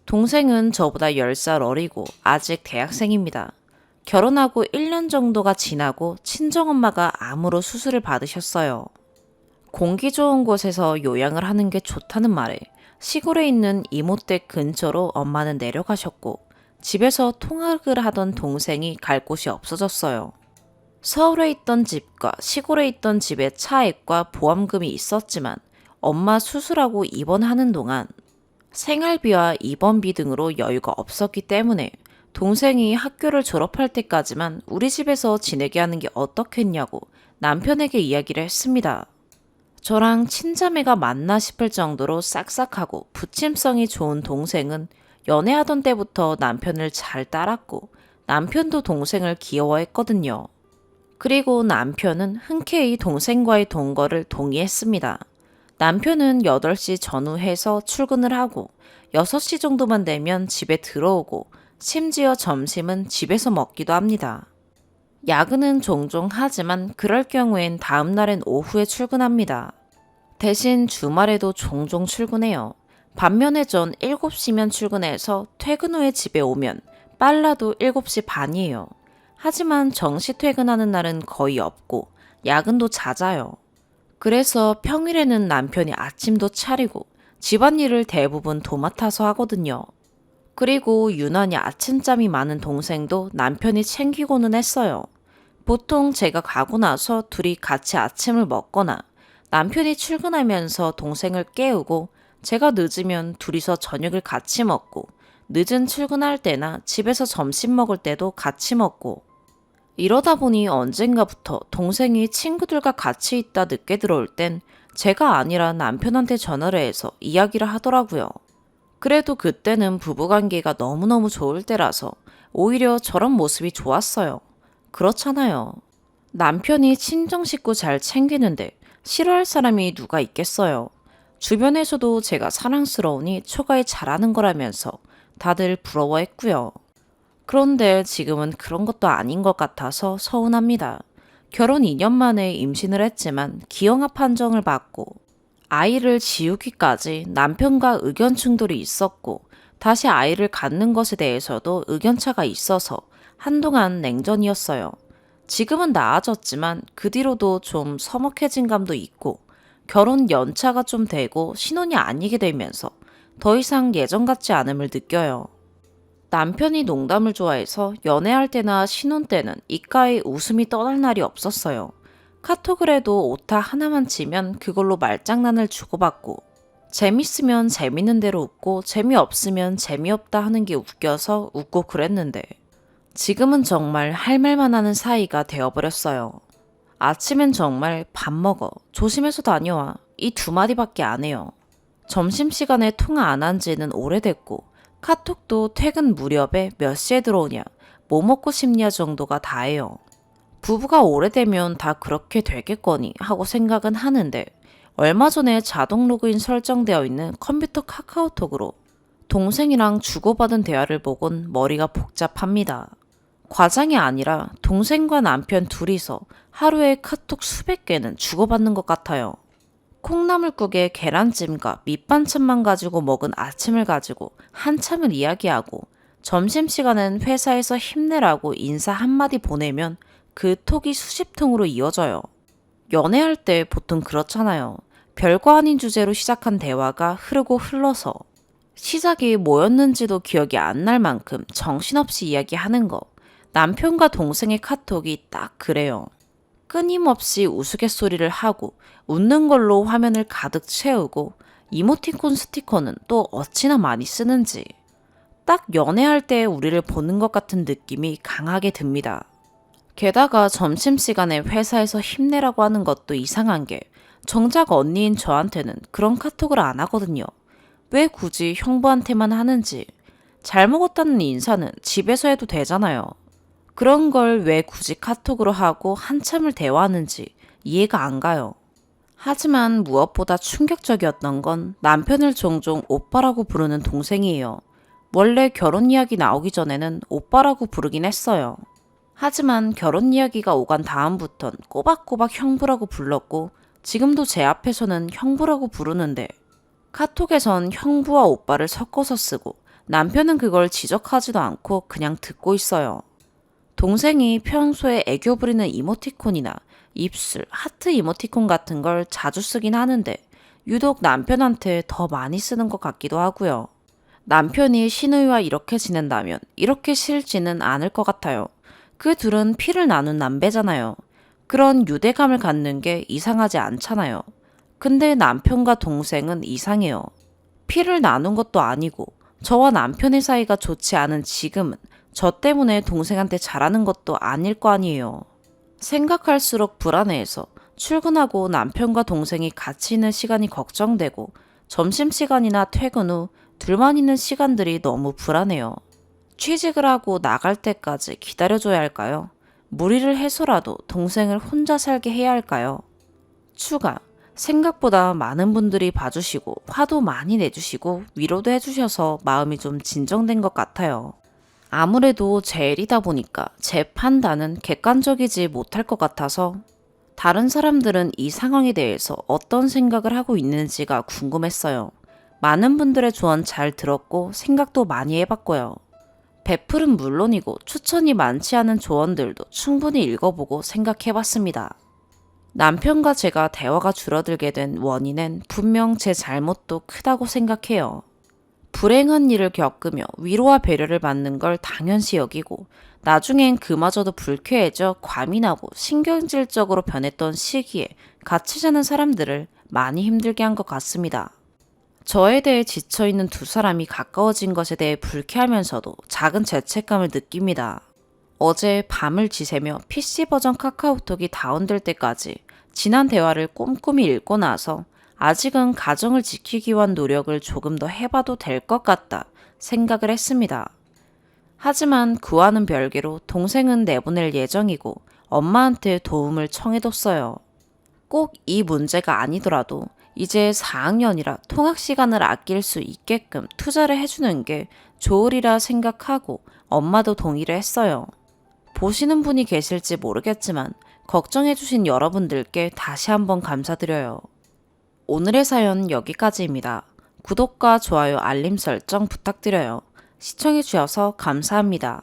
동생은 저보다 10살 어리고 아직 대학생입니다. 결혼하고 1년 정도가 지나고 친정엄마가 암으로 수술을 받으셨어요. 공기 좋은 곳에서 요양을 하는 게 좋다는 말에 시골에 있는 이모댁 근처로 엄마는 내려가셨고 집에서 통학을 하던 동생이 갈 곳이 없어졌어요. 서울에 있던 집과 시골에 있던 집에 차액과 보험금이 있었지만 엄마 수술하고 입원하는 동안 생활비와 입원비 등으로 여유가 없었기 때문에 동생이 학교를 졸업할 때까지만 우리 집에서 지내게 하는 게 어떻겠냐고 남편에게 이야기를 했습니다. 저랑 친자매가 맞나 싶을 정도로 싹싹하고 부침성이 좋은 동생은 연애하던 때부터 남편을 잘 따랐고 남편도 동생을 귀여워했거든요. 그리고 남편은 흔쾌히 동생과의 동거를 동의했습니다. 남편은 8시 전후해서 출근을 하고 6시 정도만 되면 집에 들어오고 심지어 점심은 집에서 먹기도 합니다. 야근은 종종 하지만 그럴 경우엔 다음 날엔 오후에 출근합니다. 대신 주말에도 종종 출근해요. 반면에 전 7시면 출근해서 퇴근 후에 집에 오면 빨라도 7시 반이에요. 하지만 정시 퇴근하는 날은 거의 없고 야근도 잦아요. 그래서 평일에는 남편이 아침도 차리고 집안일을 대부분 도맡아서 하거든요. 그리고 유난히 아침잠이 많은 동생도 남편이 챙기고는 했어요. 보통 제가 가고 나서 둘이 같이 아침을 먹거나 남편이 출근하면서 동생을 깨우고 제가 늦으면 둘이서 저녁을 같이 먹고 늦은 출근할 때나 집에서 점심 먹을 때도 같이 먹고 이러다 보니 언젠가부터 동생이 친구들과 같이 있다 늦게 들어올 땐 제가 아니라 남편한테 전화를 해서 이야기를 하더라고요. 그래도 그때는 부부관계가 너무너무 좋을 때라서 오히려 저런 모습이 좋았어요. 그렇잖아요. 남편이 친정 식구 잘 챙기는데 싫어할 사람이 누가 있겠어요. 주변에서도 제가 사랑스러우니 처가에 잘하는 거라면서 다들 부러워했고요. 그런데 지금은 그런 것도 아닌 것 같아서 서운합니다. 결혼 2년 만에 임신을 했지만 기형아 판정을 받고 아이를 지우기까지 남편과 의견 충돌이 있었고 다시 아이를 갖는 것에 대해서도 의견차가 있어서 한동안 냉전이었어요. 지금은 나아졌지만 그 뒤로도 좀 서먹해진 감도 있고 결혼 연차가 좀 되고 신혼이 아니게 되면서 더 이상 예전 같지 않음을 느껴요. 남편이 농담을 좋아해서 연애할 때나 신혼 때는 입가에 웃음이 떠날 날이 없었어요. 카톡을 해도 오타 하나만 치면 그걸로 말장난을 주고받고 재밌으면 재밌는 대로 웃고 재미없으면 재미없다 하는 게 웃겨서 웃고 그랬는데 지금은 정말 할 말만 하는 사이가 되어버렸어요. 아침엔 정말 밥 먹어, 조심해서 다녀와 이 두 마디밖에 안 해요. 점심시간에 통화 안 한 지는 오래됐고 카톡도 퇴근 무렵에 몇 시에 들어오냐, 뭐 먹고 싶냐 정도가 다예요. 부부가 오래되면 다 그렇게 되겠거니 하고 생각은 하는데 얼마 전에 자동 로그인 설정되어 있는 컴퓨터 카카오톡으로 동생이랑 주고받은 대화를 보곤 머리가 복잡합니다. 과장이 아니라 동생과 남편 둘이서 하루에 카톡 수백 개는 주고받는 것 같아요. 콩나물국에 계란찜과 밑반찬만 가지고 먹은 아침을 가지고 한참을 이야기하고 점심시간엔 회사에서 힘내라고 인사 한마디 보내면 그 톡이 수십 통으로 이어져요. 연애할 때 보통 그렇잖아요. 별거 아닌 주제로 시작한 대화가 흐르고 흘러서 시작이 뭐였는지도 기억이 안 날 만큼 정신없이 이야기하는 거. 남편과 동생의 카톡이 딱 그래요. 끊임없이 우스갯소리를 하고 웃는 걸로 화면을 가득 채우고 이모티콘 스티커는 또 어찌나 많이 쓰는지 딱 연애할 때 우리를 보는 것 같은 느낌이 강하게 듭니다. 게다가 점심시간에 회사에서 힘내라고 하는 것도 이상한 게 정작 언니인 저한테는 그런 카톡을 안 하거든요. 왜 굳이 형부한테만 하는지. 잘 먹었다는 인사는 집에서 해도 되잖아요. 그런 걸 왜 굳이 카톡으로 하고 한참을 대화하는지 이해가 안 가요. 하지만 무엇보다 충격적이었던 건 남편을 종종 오빠라고 부르는 동생이에요. 원래 결혼 이야기 나오기 전에는 오빠라고 부르긴 했어요. 하지만 결혼 이야기가 오간 다음부턴 꼬박꼬박 형부라고 불렀고 지금도 제 앞에서는 형부라고 부르는데 카톡에선 형부와 오빠를 섞어서 쓰고 남편은 그걸 지적하지도 않고 그냥 듣고 있어요. 동생이 평소에 애교 부리는 이모티콘이나 입술, 하트 이모티콘 같은 걸 자주 쓰긴 하는데 유독 남편한테 더 많이 쓰는 것 같기도 하고요. 남편이 신우이와 이렇게 지낸다면 이렇게 싫지는 않을 것 같아요. 그 둘은 피를 나눈 남배잖아요. 그런 유대감을 갖는 게 이상하지 않잖아요. 근데 남편과 동생은 이상해요. 피를 나눈 것도 아니고 저와 남편의 사이가 좋지 않은 지금은 저 때문에 동생한테 잘하는 것도 아닐 거 아니에요. 생각할수록 불안해해서 출근하고 남편과 동생이 같이 있는 시간이 걱정되고 점심시간이나 퇴근 후 둘만 있는 시간들이 너무 불안해요. 취직을 하고 나갈 때까지 기다려줘야 할까요? 무리를 해서라도 동생을 혼자 살게 해야 할까요? 추가. 생각보다 많은 분들이 봐주시고 화도 많이 내주시고 위로도 해주셔서 마음이 좀 진정된 것 같아요. 아무래도 제 일이다 보니까 제 판단은 객관적이지 못할 것 같아서 다른 사람들은 이 상황에 대해서 어떤 생각을 하고 있는지가 궁금했어요. 많은 분들의 조언 잘 들었고 생각도 많이 해봤고요. 베풀은 물론이고 추천이 많지 않은 조언들도 충분히 읽어보고 생각해봤습니다. 남편과 제가 대화가 줄어들게 된 원인은 분명 제 잘못도 크다고 생각해요. 불행한 일을 겪으며 위로와 배려를 받는 걸 당연시 여기고 나중엔 그마저도 불쾌해져 과민하고 신경질적으로 변했던 시기에 같이 사는 사람들을 많이 힘들게 한 것 같습니다. 저에 대해 지쳐있는 두 사람이 가까워진 것에 대해 불쾌하면서도 작은 죄책감을 느낍니다. 어제 밤을 지새며 PC 버전 카카오톡이 다운될 때까지 지난 대화를 꼼꼼히 읽고 나서 아직은 가정을 지키기 위한 노력을 조금 더 해봐도 될 것 같다 생각을 했습니다. 하지만 그와는 별개로 동생은 내보낼 예정이고 엄마한테 도움을 청해뒀어요. 꼭 이 문제가 아니더라도 이제 4학년이라 통학 시간을 아낄 수 있게끔 투자를 해주는 게 좋으리라 생각하고 엄마도 동의를 했어요. 보시는 분이 계실지 모르겠지만 걱정해주신 여러분들께 다시 한번 감사드려요. 오늘의 사연 여기까지입니다. 구독과 좋아요, 알림 설정 부탁드려요. 시청해주셔서 감사합니다.